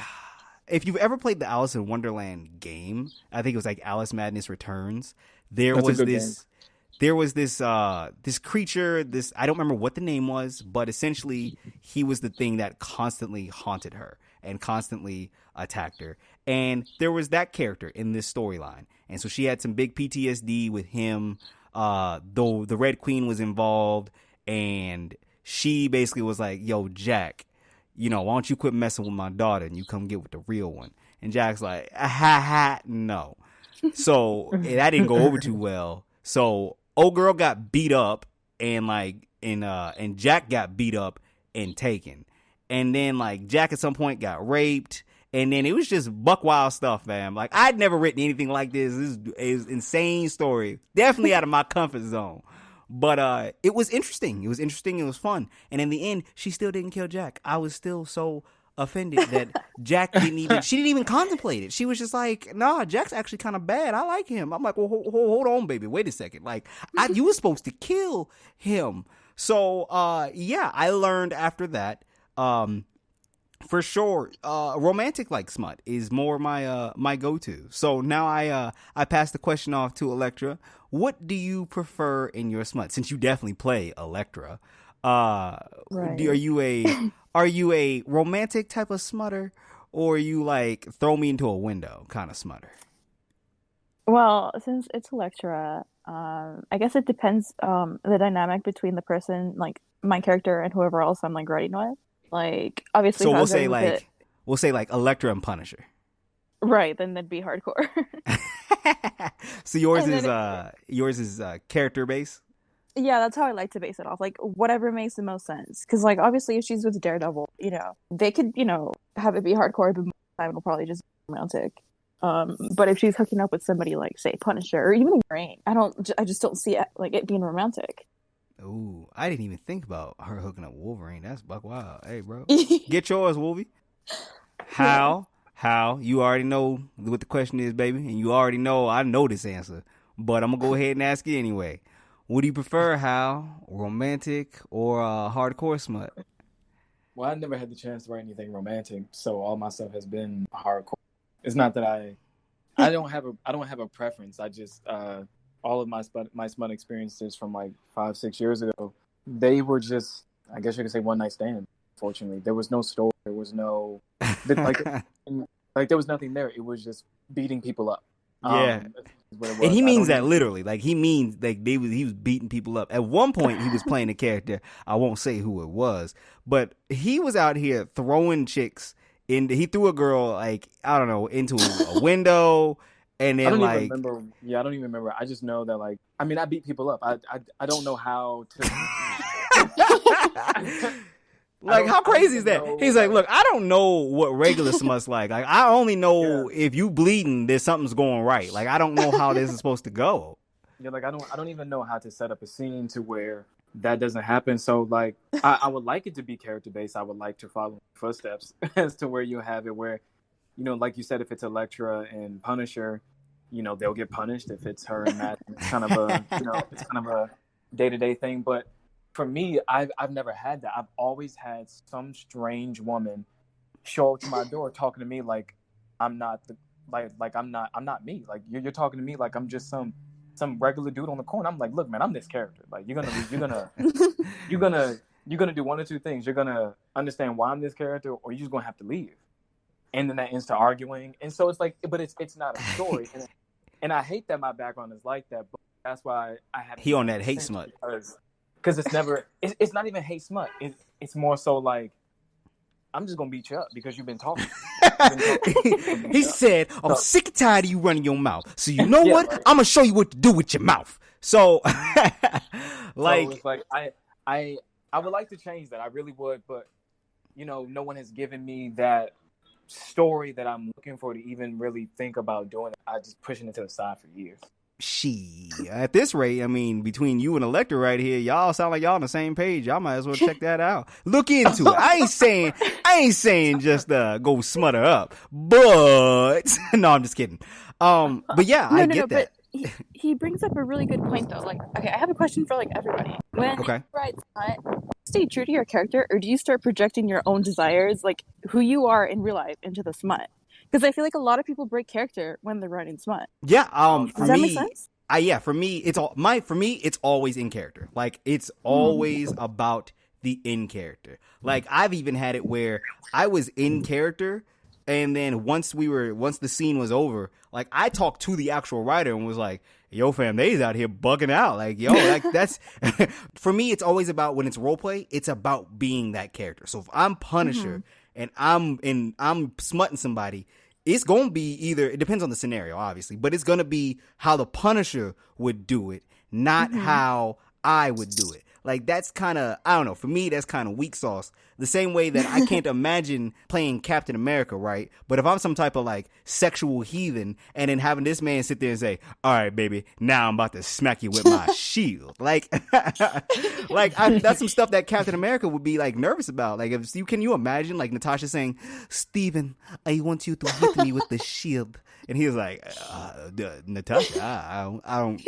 if you've ever played the Alice in Wonderland game, I think it was like Alice Madness Returns. There was this creature. I don't remember what the name was, but essentially he was the thing that constantly haunted her and constantly attacked her. And there was that character in this storyline. And so she had some big PTSD with him, though the Red Queen was involved. And she basically was like, yo, Jack, why don't you quit messing with my daughter and you come get with the real one? And Jack's like, no. So that didn't go over too well. So old girl got beat up and Jack got beat up and taken. And then like Jack at some point got raped. And then it was just buck wild stuff, man. Like I'd never written anything like this. This is an insane story. Definitely out of my comfort zone. But it was interesting. It was interesting. It was fun. And in the end, she still didn't kill Jack. I was still so offended that Jack she didn't even contemplate it. She was just like, nah, Jack's actually kind of bad. I like him. I'm like, well, hold on, baby. Wait a second. Like, you were supposed to kill him. So, yeah, I learned after that, for sure, romantic like Smut is more my go-to. So now I pass the question off to Elektra. What do you prefer in your Smut? Since you definitely play Elektra, Right. are you a romantic type of smutter, or are you like throw me into a window kind of smutter? Well, since it's Electra, I guess it depends the dynamic between the person, like my character and whoever else I'm like writing with. Like obviously So if I was writing with it, we'll say like Elektra and Punisher. right, then that'd be hardcore. So And then yours is character based. yeah, that's how I like to base it off. Like whatever makes the most sense. Because like obviously if she's with Daredevil, they could, have it be hardcore, but most of the time it'll probably just be romantic. But if she's hooking up with somebody like say Punisher or even Wolverine, I just don't see it like it being romantic. Ooh, I didn't even think about her hooking up Wolverine. That's buck wild. Hey, bro, get yours, Wolvie. How? You already know what the question is, baby, and you already know I know this answer. But I'm gonna go ahead and ask you anyway. What do you prefer, Hal? Romantic or hardcore smut? Well, I never had the chance to write anything romantic, so all my stuff has been hardcore. It's not that I don't have a preference. I just all of my smut experiences from like 5-6 years ago, they were just, I guess you could say, one night stand. Fortunately, there was no story. There was no like there was nothing there. It was just beating people up. Yeah. And he means that literally. Like he means like he was beating people up. At one point he was playing a character. I won't say who it was, but he was out here throwing chicks he threw a girl like, I don't know, into a window, and then I don't even remember. I just know that like, I mean, I beat people up. I don't know how to like, how crazy is that? He's like, look, I don't know what regular smut's like. Like, I only know if you bleeding, there's something's going right. Like, I don't know how this is supposed to go. Yeah, like I don't even know how to set up a scene to where that doesn't happen. So like, I would like it to be character based. I would like to follow footsteps as to where you have it where, like you said, if it's Elektra and Punisher, they'll get punished. If it's her and Matt, it's kind of a day-to-day thing. But for me, I've never had that. I've always had some strange woman show up to my door talking to me like I'm not I'm not me. Like you're talking to me like I'm just some regular dude on the corner. I'm like, look, man, I'm this character. Like you're gonna do one or two things. You're gonna understand why I'm this character, or you're just gonna have to leave. And then that ends to arguing. And so it's like, but it's not a story. And I hate that my background is like that. But that's why I have he on that hate smut. Because it's never, it's not even hate smut. It's more so like, I'm just gonna beat you up because you've been talking. He said, I'm sick and tired of you running your mouth. So you know what? Right. I'm gonna show you what to do with your mouth. So like, so it's like I would like to change that. I really would, but no one has given me that story that I'm looking for to even really think about doing it. I just pushing it to the side for years. At this rate, I mean, between you and Elektra right here, y'all sound like y'all on the same page. Y'all might as well check that out. Look into it. I ain't saying just go smut her up, but no, I'm just kidding. But yeah, I get that. But he brings up a really good point though. Like, okay, I have a question for like everybody. When you write smut, stay true to your character, or do you start projecting your own desires, like who you are in real life, into the smut? Because I feel like a lot of people break character when they're writing smut. Yeah. Does that make sense? For me, it's always in character. Like it's always about the in character. Like I've even had it where I was in character, and then once the scene was over, like I talked to the actual writer and was like, "Yo, fam, they's out here bugging out." Like, yo, like that's for me. It's always about when it's role play. It's about being that character. So if I'm Punisher and I'm smutting somebody, it's going to be either, it depends on the scenario, obviously, but it's going to be how the Punisher would do it, not how I would do it. Like, that's kind of, I don't know, for me, that's kind of weak sauce. The same way that I can't imagine playing Captain America, right? But if I'm some type of, like, sexual heathen and then having this man sit there and say, all right, baby, now I'm about to smack you with my shield. Like, that's some stuff that Captain America would be, like, nervous about. Like, can you imagine, like, Natasha saying, Steven, I want you to hit me with the shield. And he was like, Natasha, I don't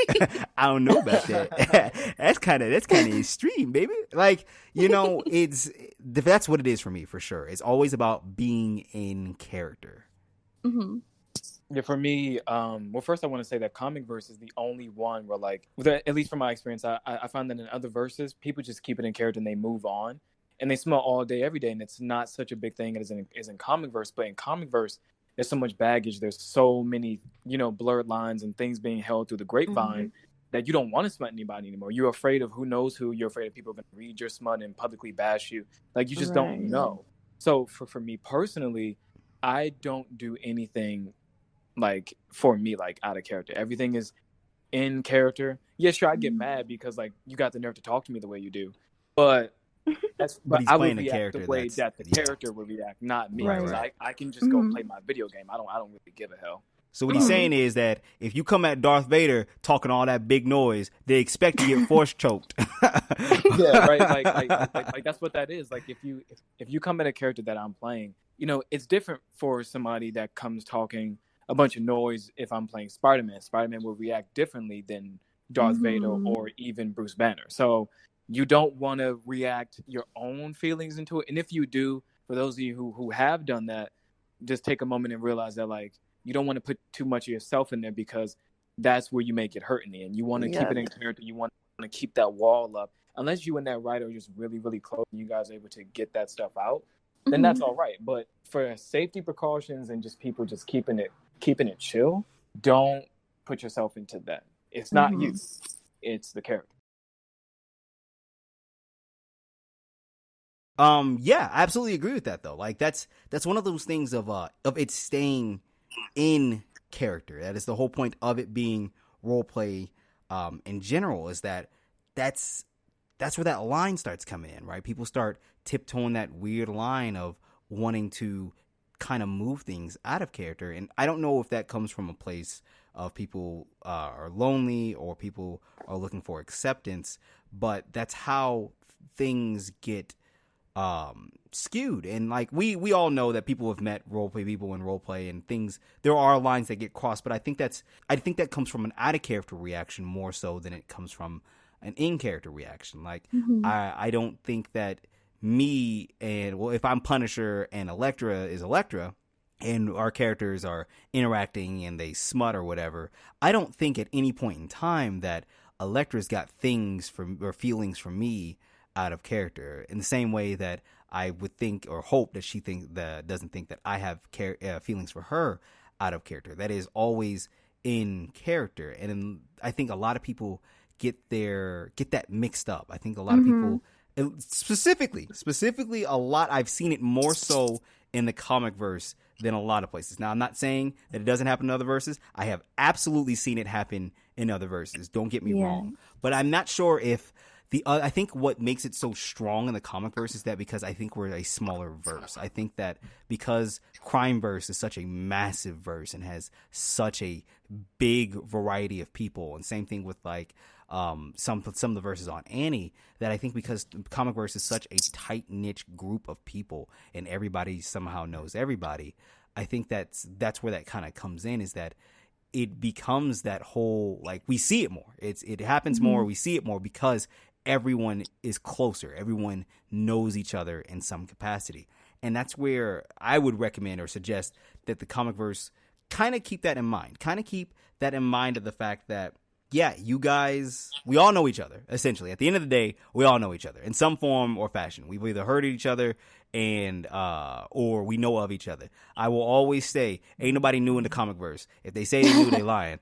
I don't know about that. That's kind of extreme, baby. Like, you know, that's what it is for me, for sure. It's always about being in character. Mm-hmm. Yeah, for me, well, first I want to say that comic verse is the only one where, like, at least from my experience, I find that in other verses, people just keep it in character and they move on, and they smell all day, every day, and it's not such a big thing as in comic verse. But in comic verse, there's so much baggage. There's so many, you know, blurred lines and things being held through the grapevine that you don't want to smut anybody anymore. You're afraid of who knows who. You're afraid of people are going to read your smut and publicly bash you. Like, you just don't know. So for me personally, I don't do anything, like, for me, like, out of character. Everything is in character. Yeah, sure, I get mad because, like, you got the nerve to talk to me the way you do. But but I would react the way that the character would react, not me. Right. I can just go play my video game. I don't really give a hell. So what he's saying is that if you come at Darth Vader talking all that big noise, they expect to get force choked. Yeah, right. Like that's what that is. Like, if you come at a character that I'm playing, you know, it's different for somebody that comes talking a bunch of noise. If I'm playing Spider-Man, Spider-Man will react differently than Darth Vader or even Bruce Banner. So you don't want to react your own feelings into it. And if you do, for those of you who have done that, just take a moment and realize that, like, you don't want to put too much of yourself in there, because that's where you may get hurt in the end. You want to keep it in character. You want to keep that wall up. Unless you and that writer are just really, really close and you guys are able to get that stuff out, then that's all right. But for safety precautions and just people just keeping it chill, don't put yourself into that. It's not you. It's the character. Yeah, I absolutely agree with that though. Like, that's one of those things of it staying in character. That is the whole point of it being role play in general, is that's where that line starts coming in, right? People start tiptoeing that weird line of wanting to kind of move things out of character. And I don't know if that comes from a place of people are lonely or people are looking for acceptance, but that's how things get skewed. And like we all know that people have met roleplay people in roleplay and things, there are lines that get crossed, but I think that comes from an out of character reaction more so than it comes from an in character reaction. Like I don't think that me and, well, if I'm Punisher and Elektra is Elektra and our characters are interacting and they smut or whatever, I don't think at any point in time that Elektra's got things or feelings for me out of character, in the same way that I would think or hope that she doesn't think that I have feelings for her out of character. That is always in character. And I think a lot of people get that mixed up. I think a lot of people, specifically a lot, I've seen it more so in the comic verse than a lot of places. Now, I'm not saying that it doesn't happen in other verses. I have absolutely seen it happen in other verses. Don't get me wrong. But I'm not sure if I think what makes it so strong in the comic verse is that because I think we're a smaller verse. I think that because crime verse is such a massive verse and has such a big variety of people, and same thing with like some of the verses on Annie, that I think because comic verse is such a tight niche group of people and everybody somehow knows everybody, I think that's where that kind of comes in, is that it becomes that whole, like, we see it more. It happens more. We see it more because everyone is closer. Everyone knows each other in some capacity. And that's where I would recommend or suggest that the comic verse kind of keep that in mind. Kind of keep that in mind of the fact that, yeah, you guys, we all know each other, essentially. At the end of the day, we all know each other in some form or fashion. We've either heard of each other and or we know of each other. I will always say, ain't nobody new in the comic verse. If they say they knew, they lying.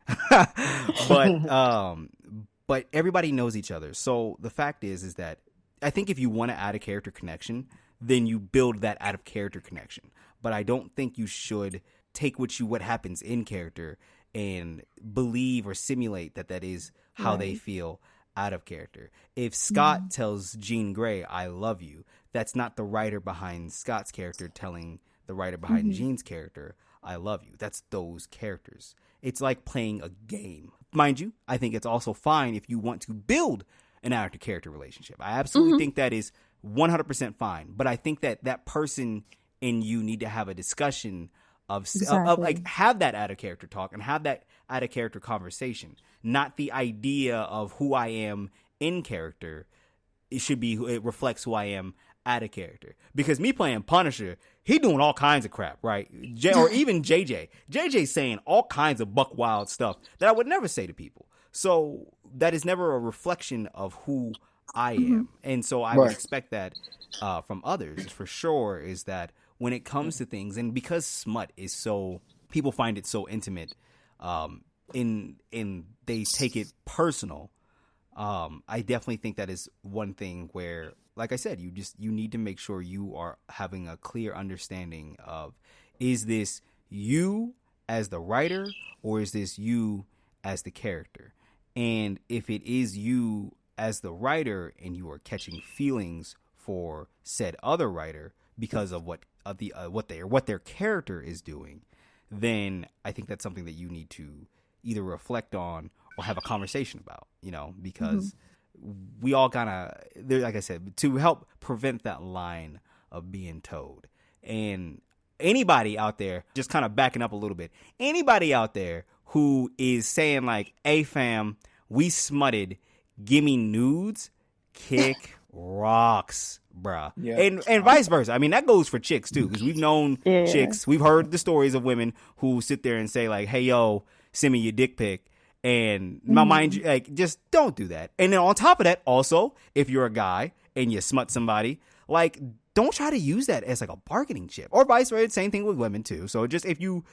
But everybody knows each other. So the fact is that I think if you want to add a character connection, then you build that out of character connection. But I don't think you should take what happens in character and believe or simulate that is how they feel out of character. If Scott tells Jean Grey, I love you, that's not the writer behind Scott's character telling the writer behind Jean's character, I love you. That's those characters. It's like playing a game. Mind you, I think it's also fine if you want to build an actor-character relationship. I absolutely think that is 100% fine. But I think that that person and you need to have a discussion of like have that out-of-character talk and have that out-of-character conversation. Not the idea of who I am in character. It reflects who I am out of character. Because me playing Punisher, he doing all kinds of crap, right? Or even JJ's saying all kinds of buck wild stuff that I would never say to people. So that is never a reflection of who I am. And so I would expect that from others for sure, is that when it comes to things, and because smut is so, people find it so intimate, in they take it personal. I definitely think that is one thing where, like I said, you need to make sure you are having a clear understanding of, is this you as the writer or is this you as the character? And if it is you as the writer and you are catching feelings for said other writer because of what their character is doing, then I think that's something that you need to either reflect on or have a conversation about, because we all gotta, like I said, to help prevent that line of being towed. And anybody out there, just kind of backing up a little bit, anybody out there who is saying like, hey fam, we smutted, give me nudes, kick rocks, bruh. Yeah. And vice versa. I mean, that goes for chicks too, because we've known chicks, we've heard the stories of women who sit there and say like, hey yo, send me your dick pic. And my mind, like, just don't do that. And then on top of that, also, if you're a guy and you smut somebody, like, don't try to use that as like a bargaining chip, or vice versa. Same thing with women too. So just if you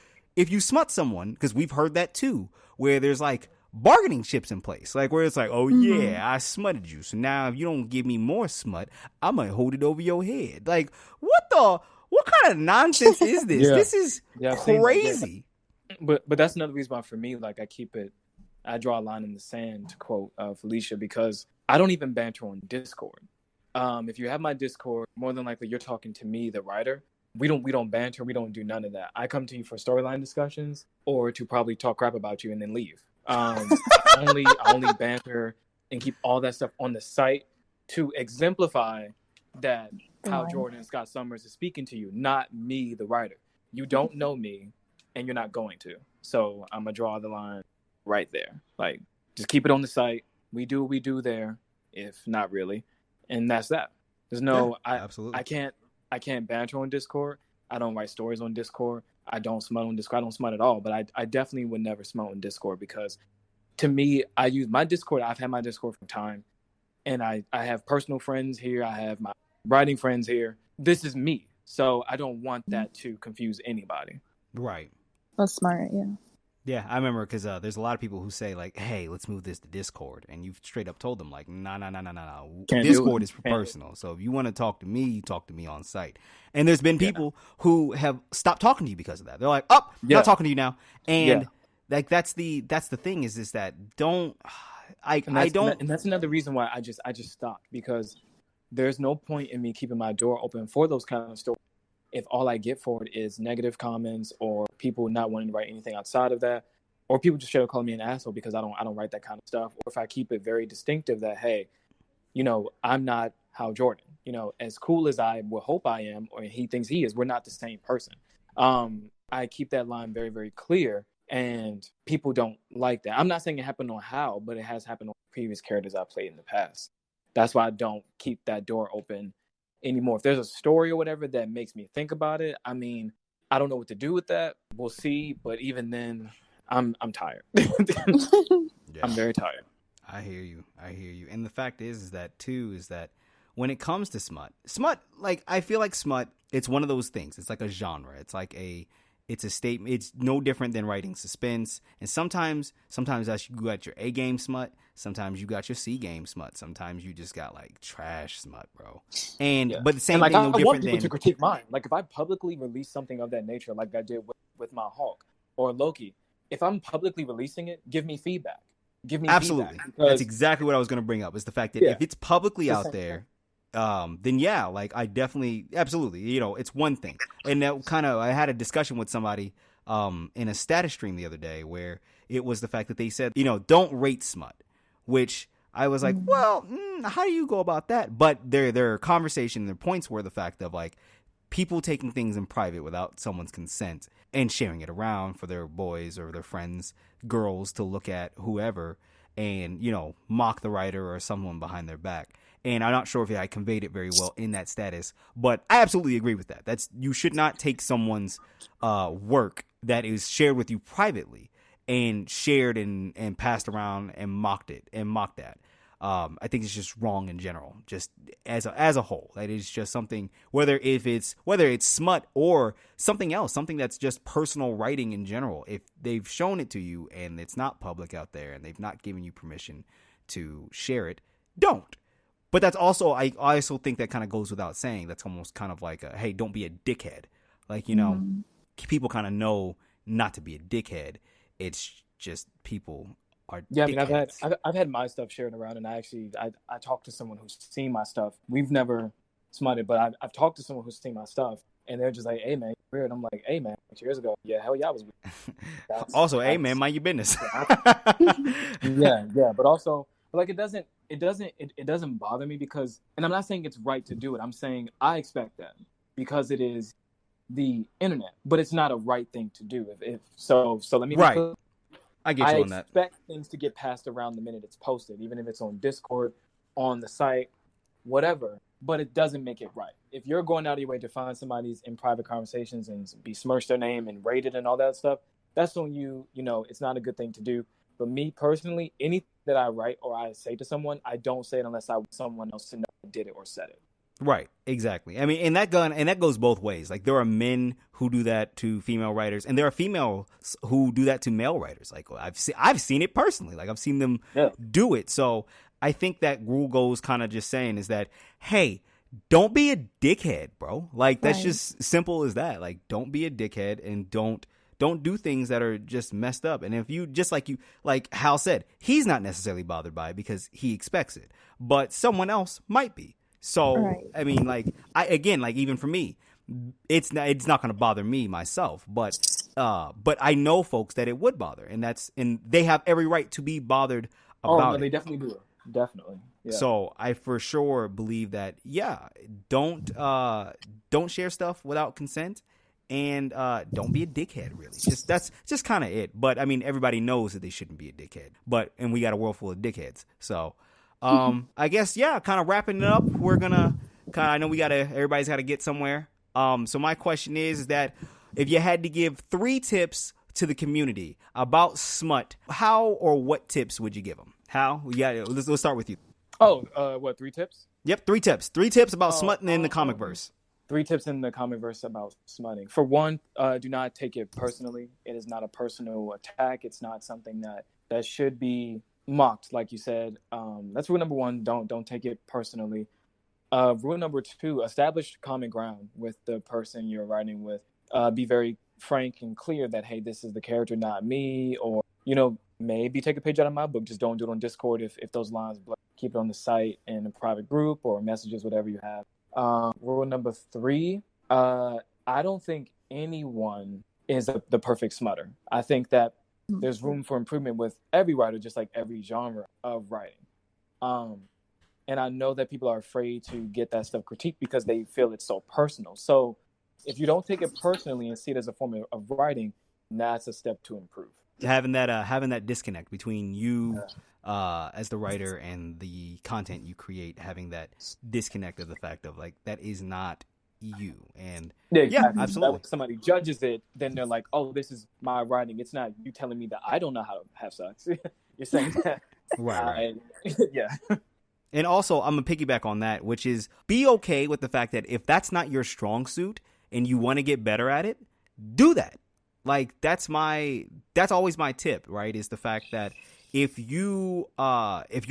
smut someone, because we've heard that too, where there's like bargaining chips in place, like where it's like, oh yeah, I smutted you, so now if you don't give me more smut, I might hold it over your head. Like, what kind of nonsense is this? This is crazy. But that's another reason why for me, like, I draw a line in the sand, to quote Felicia, because I don't even banter on Discord. If you have my Discord, more than likely you're talking to me, the writer. We don't banter. We don't do none of that. I come to you for storyline discussions or to probably talk crap about you and then leave. I only banter and keep all that stuff on the site to exemplify that Hal Jordan and Scott Summers is speaking to you, not me, the writer. You don't know me, and you're not going to. So I'm gonna draw the line right there. Like, just keep it on the site. We do what we do there, if not really, and that's that. There's no, absolutely. I can't banter on Discord. I don't write stories on Discord. I don't smut on Discord. I don't smut at all. But I definitely would never smut on Discord, because to me, I use my Discord. I've had my Discord for time, and I have personal friends here. I have my writing friends here. This is me, so I don't want that to confuse anybody. Right. That's smart. Yeah. Yeah, I remember, because there's a lot of people who say like, hey, let's move this to Discord. And you've straight up told them like, no. Discord is for personal. So if you want to talk to me, you talk to me on site. And there's been people who have stopped talking to you because of that. They're like, not talking to you now. And like, that's the thing is that and that's another reason why I just stopped, because there's no point in me keeping my door open for those kind of stories if all I get for it is negative comments or people not wanting to write anything outside of that, or people just straight up calling me an asshole because I don't write that kind of stuff. Or if I keep it very distinctive that, hey, I'm not Hal Jordan, as cool as I would hope I am, or he thinks he is, we're not the same person. I keep that line very, very clear, and people don't like that. I'm not saying it happened on Hal, but it has happened on previous characters I played in the past. That's why I don't keep that door open anymore. If there's a story or whatever that makes me think about it, I mean, I don't know what to do with that. We'll see. But even then, I'm tired. I'm very tired. I hear you. And the fact is that when it comes to smut, like, I feel like smut, it's one of those things. It's like a genre. It's like it's a statement. It's no different than writing suspense. And sometimes that's, you got your A game smut. Sometimes you got your C game smut. Sometimes you just got like trash smut, bro. But the same thing, no different. I want people to critique mine. Like, if I publicly release something of that nature, like I did with my Hulk or Loki, if I'm publicly releasing it, give me feedback, give me Absolutely. feedback. That's exactly what I was going to bring up, is the fact that if it's publicly out there, then yeah, like I definitely, absolutely, you know, it's one thing. And that I had a discussion with somebody in a status stream the other day where it was the fact that they said, you know, don't rate smut, which I was like, well, how do you go about that? But their conversation, their points were the fact of like people taking things in private without someone's consent and sharing it around for their boys or their friends, girls to look at, whoever, and, you know, mock the writer or someone behind their back. And I'm not sure if I conveyed it very well in that status, but I absolutely agree with that. You should not take someone's work that is shared with you privately and shared and passed around and mocked at. I think it's just wrong in general, just as a whole. That is just something, whether it's smut or something else, something that's just personal writing in general. If they've shown it to you and it's not public out there and they've not given you permission to share it, don't. But that's also, I also think that kind of goes without saying. That's almost kind of like hey, don't be a dickhead. Like, you know, people kind of know not to be a dickhead. It's just people are dickheads. I mean, I've had my stuff shared around, and I talked to someone who's seen my stuff. We've never smutted, but I've talked to someone who's seen my stuff, and they're just like, "Hey man, you're weird." I'm like, "Hey man, 6 years ago, yeah, hell yeah, I was weird." Also, hey man, mind your business. yeah, but also, like, it doesn't bother me because, and I'm not saying it's right to do it. I'm saying I expect that because it is the internet, but it's not a right thing to do. If so let me right. I get you on that. I expect things to get passed around the minute it's posted, even if it's on Discord, on the site, whatever. But it doesn't make it right. If you're going out of your way to find somebody's in private conversations and besmirch their name and rate it and all that stuff, that's on you. You know, it's not a good thing to do. But me personally, anything that I write or I say to someone, I don't say it unless I want someone else to know I did it or said it. Right, exactly. I mean, and that goes both ways. Like, there are men who do that to female writers, and there are females who do that to male writers. Like, I've seen it personally. Like, I've seen them do it. So I think that rule goes kind of just saying is that, hey, don't be a dickhead, bro. Like, that's just simple as that. Like, don't be a dickhead and don't do things that are just messed up. And if you, just like Hal said, he's not necessarily bothered by it because he expects it, but someone else might be. So, I mean, like, even for me, it's not going to bother me myself, but I know folks that it would bother, and they have every right to be bothered about it. They definitely do. Definitely. Yeah. So I for sure believe that, don't share stuff without consent, and don't be a dickhead, really. That's just kind of it. But I mean, everybody knows that they shouldn't be a dickhead, and we got a world full of dickheads. So I guess, kind of wrapping it up, we're gonna I know everybody's got to get somewhere. So my question is that if you had to give 3 tips to the community about smut, how or what tips would you give them? How? Let's start with you. What, 3 tips? Yep, 3 tips. 3 tips about smutting in the comic verse. 3 tips in the comic verse about smutting. For one, do not take it personally. It is not a personal attack. It's not something that should be mocked, like you said. That's rule number 1. Don't take it personally. Rule number 2: establish common ground with the person you're writing with. Be very frank and clear that, hey, this is the character, not me. Or, maybe take a page out of my book. Just don't do it on Discord if those lines blur. Keep it on the site in a private group or messages, whatever you have. Rule number 3: I don't think anyone is the perfect smutter. I think that there's room for improvement with every writer, just like every genre of writing. And I know that people are afraid to get that stuff critiqued because they feel it's so personal. So if you don't take it personally and see it as a form of writing, that's a step to improve. Having that disconnect between you as the writer and the content you create, having that disconnect of the fact of, like, that is not you. And exactly. Absolutely. If somebody judges it, then they're like, oh, this is my writing. It's not you telling me that I don't know how to have sex. You're saying that. Right. Yeah. And also, I'm going to piggyback on that, which is be okay with the fact that if that's not your strong suit and you want to get better at it, do that. Like, that's always my tip, right? Is the fact that if you're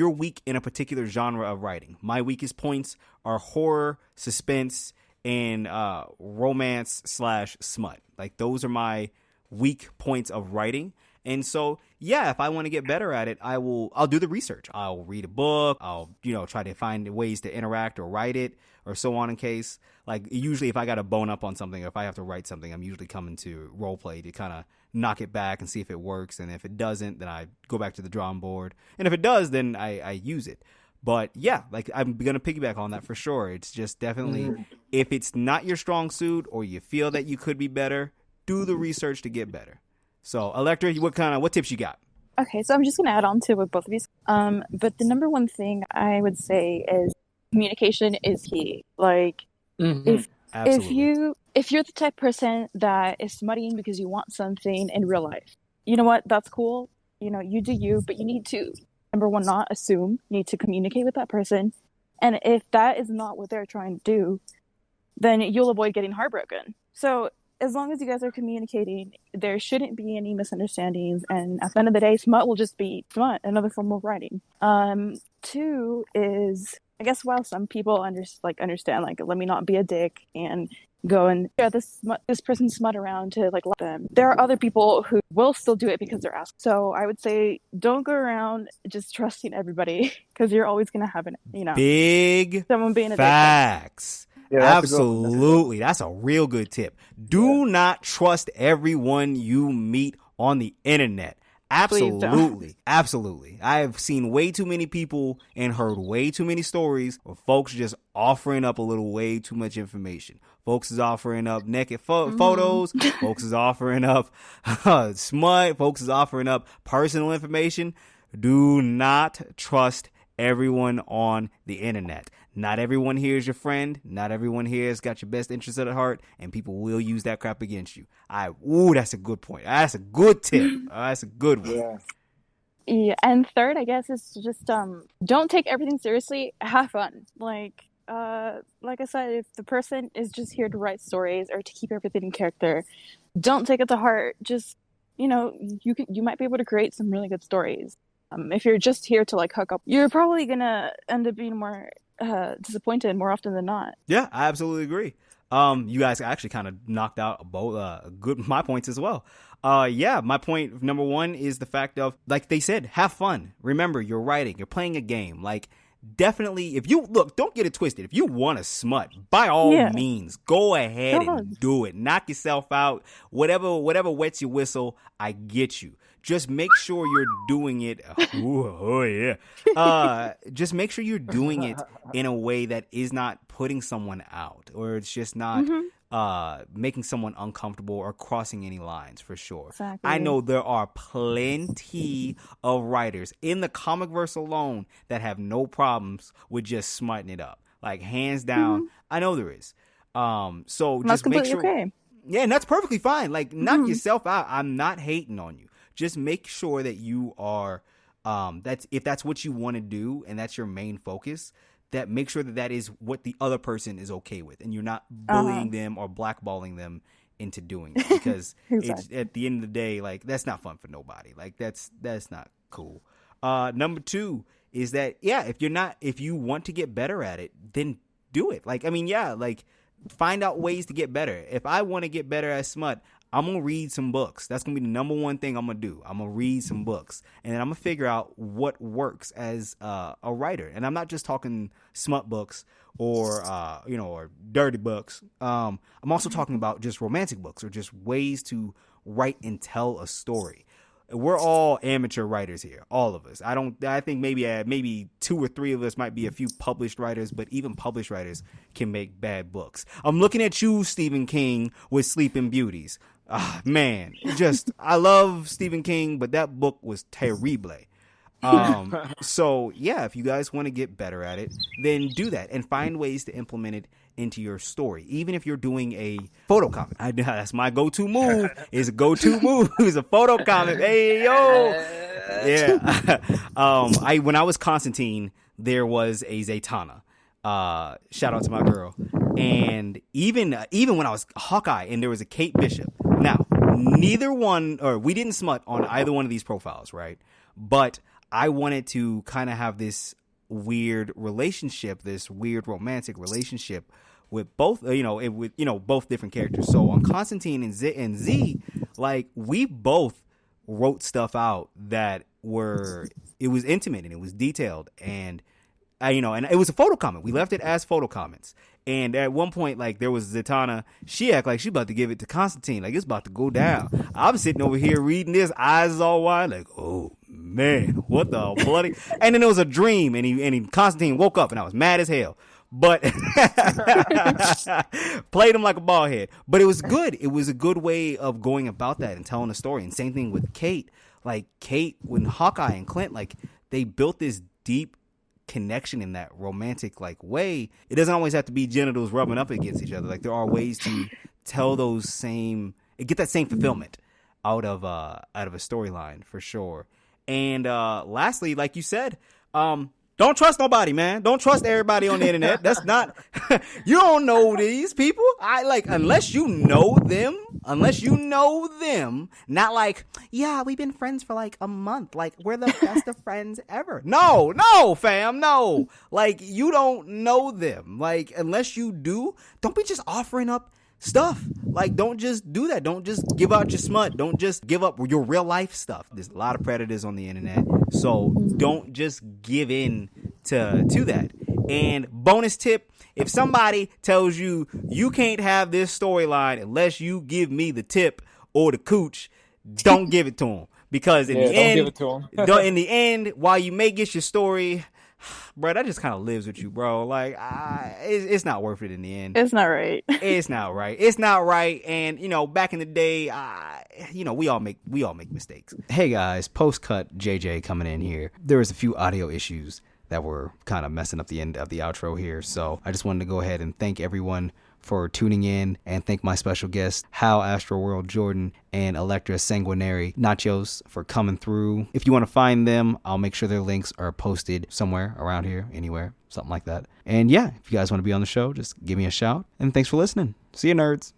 weak in a particular genre of writing, my weakest points are horror, suspense, and romance / smut. Like, those are my weak points of writing. And so, yeah, if I want to get better at it, I'll do the research. I'll read a book. I'll, try to find ways to interact or write it or so on in case. Like, usually if I got to bone up on something or if I have to write something, I'm usually coming to roleplay to kind of knock it back and see if it works. And if it doesn't, then I go back to the drawing board. And if it does, then I use it. But yeah, like I'm going to piggyback on that for sure. It's just definitely, if it's not your strong suit or you feel that you could be better, do the research to get better. So, Elektra, what tips you got? Okay, so I'm just going to add on to what both of you said. But the number one thing I would say is communication is key. Like, if you're the type of person that is smuttying because you want something in real life, you know what? That's cool. You do you, but you need to, number one, not assume. You need to communicate with that person. And if that is not what they're trying to do, then you'll avoid getting heartbroken. So as long as you guys are communicating, there shouldn't be any misunderstandings. And at the end of the day, smut will just be smut, another form of writing. Two is, I guess, while some people understand, like, let me not be a dick and go and share this person's smut around to like let them. There are other people who will still do it because they're asked. So I would say don't go around just trusting everybody because you're always gonna have big someone being a facts. Yeah, absolutely, that's a real good tip. Do not trust everyone you meet on the internet. Absolutely. Absolutely. I have seen way too many people and heard way too many stories of folks just offering up a little way too much information. Folks is offering up naked photos. Folks is offering up smut. Folks is offering up personal information. Do not trust everyone on the internet. Not everyone here is your friend. Not everyone here has got your best interests at heart, and people will use that crap against you. That's a good point. That's a good tip. That's a good one. Yeah, and third, I guess, is just don't take everything seriously. Have fun. Like I said, if the person is just here to write stories or to keep everything in character, don't take it to heart. Just you might be able to create some really good stories. If you're just here to like hook up, you're probably gonna end up being more disappointed more often than not. Yeah, I absolutely agree. You guys actually kind of knocked out both my points as well. My point number one is the fact of, like they said, have fun. Remember, you're writing, you're playing a game. Like, definitely, don't get it twisted. If you want to smut, by all means, go ahead and do it. Knock yourself out. Whatever wets your whistle, I get you. Just make sure you're doing it. Just make sure you're doing it in a way that is not putting someone out, or it's just not making someone uncomfortable or crossing any lines, for sure. Exactly. I know there are plenty of writers in the comic verse alone that have no problems with just smutting it up. Like, hands down, I know there is. So that's just make sure. Okay. Yeah, and that's perfectly fine. Like, knock yourself out. I'm not hating on you. Just make sure that you are, if that's what you want to do and that's your main focus, that make sure that is what the other person is okay with, and you're not bullying them or blackballing them into doing it, because it's, at the end of the day, like, that's not fun for nobody. Like, that's not cool. Number two is that, if you want to get better at it, then do it. Like, I mean, find out ways to get better. If I want to get better at smut, I'm going to read some books. That's going to be the number one thing I'm going to do. I'm going to read some books, and then I'm going to figure out what works as a writer. And I'm not just talking smut books or dirty books. I'm also talking about just romantic books, or just ways to write and tell a story. We're all amateur writers here, all of us. I think maybe two or three of us might be a few published writers, but even published writers can make bad books. I'm looking at you, Stephen King, with Sleeping Beauties. Man, I love Stephen King, but that book was terrible. So if you guys want to get better at it, then do that and find ways to implement it into your story. Even if you're doing a photo comic, that's my go-to move. Is a go-to move is a photo comic. Hey yo, yeah. When I was Constantine, there was a Zatanna. Shout out to my girl. And even when I was Hawkeye, and there was a Kate Bishop. Now, we didn't smut on either one of these profiles, right? But I wanted to kind of have this weird relationship, this weird romantic relationship with both, both different characters. So on Constantine and Z, like, we both wrote stuff out that it was intimate and it was detailed, and and it was a photo comment. We left it as photo comments. And at one point, like, there was Zatanna. She act like she about to give it to Constantine. Like, it's about to go down. I'm sitting over here reading this, eyes all wide, like, oh, man, what the bloody... And then it was a dream, and Constantine woke up, and I was mad as hell. But played him like a ball head. But it was good. It was a good way of going about that and telling a story. And same thing with Kate. Like, Kate, when Hawkeye and Clint, like, they built this deep connection in that romantic like way. It doesn't always have to be genitals rubbing up against each other. Like, there are ways to tell get that same fulfillment out of a storyline for sure. And lastly, like you said, don't trust nobody, man. Don't trust everybody on the internet. That's not, you don't know these people. Unless you know them, not like, yeah, we've been friends for like a month. Like, we're the best of friends ever. No, fam, no. Like, you don't know them. Like, unless you do, don't be just offering up stuff. Like, don't just do that. Don't just give out your smut. Don't just give up your real life stuff. There's a lot of predators on the internet, so don't just give in to that. And bonus tip, if somebody tells you you can't have this storyline unless you give me the tip or the cooch, don't give it to them, because in the end, while you may get your story, bro, that just kind of lives with you, bro. Like, it's not worth it in the end. It's not right. It's not right. It's not right. And back in the day, we all make mistakes. Hey guys, post cut JJ coming in here. There was a few audio issues that were kind of messing up the end of the outro here, so I just wanted to go ahead and thank everyone for tuning in, and thank my special guests, Hal, Astroworld, Jordan, and Elektra, Sanguinary, Nachos, for coming through. If you want to find them, I'll make sure their links are posted somewhere around here, anywhere, something like that. And yeah, if you guys want to be on the show, just give me a shout. And thanks for listening. See you, nerds.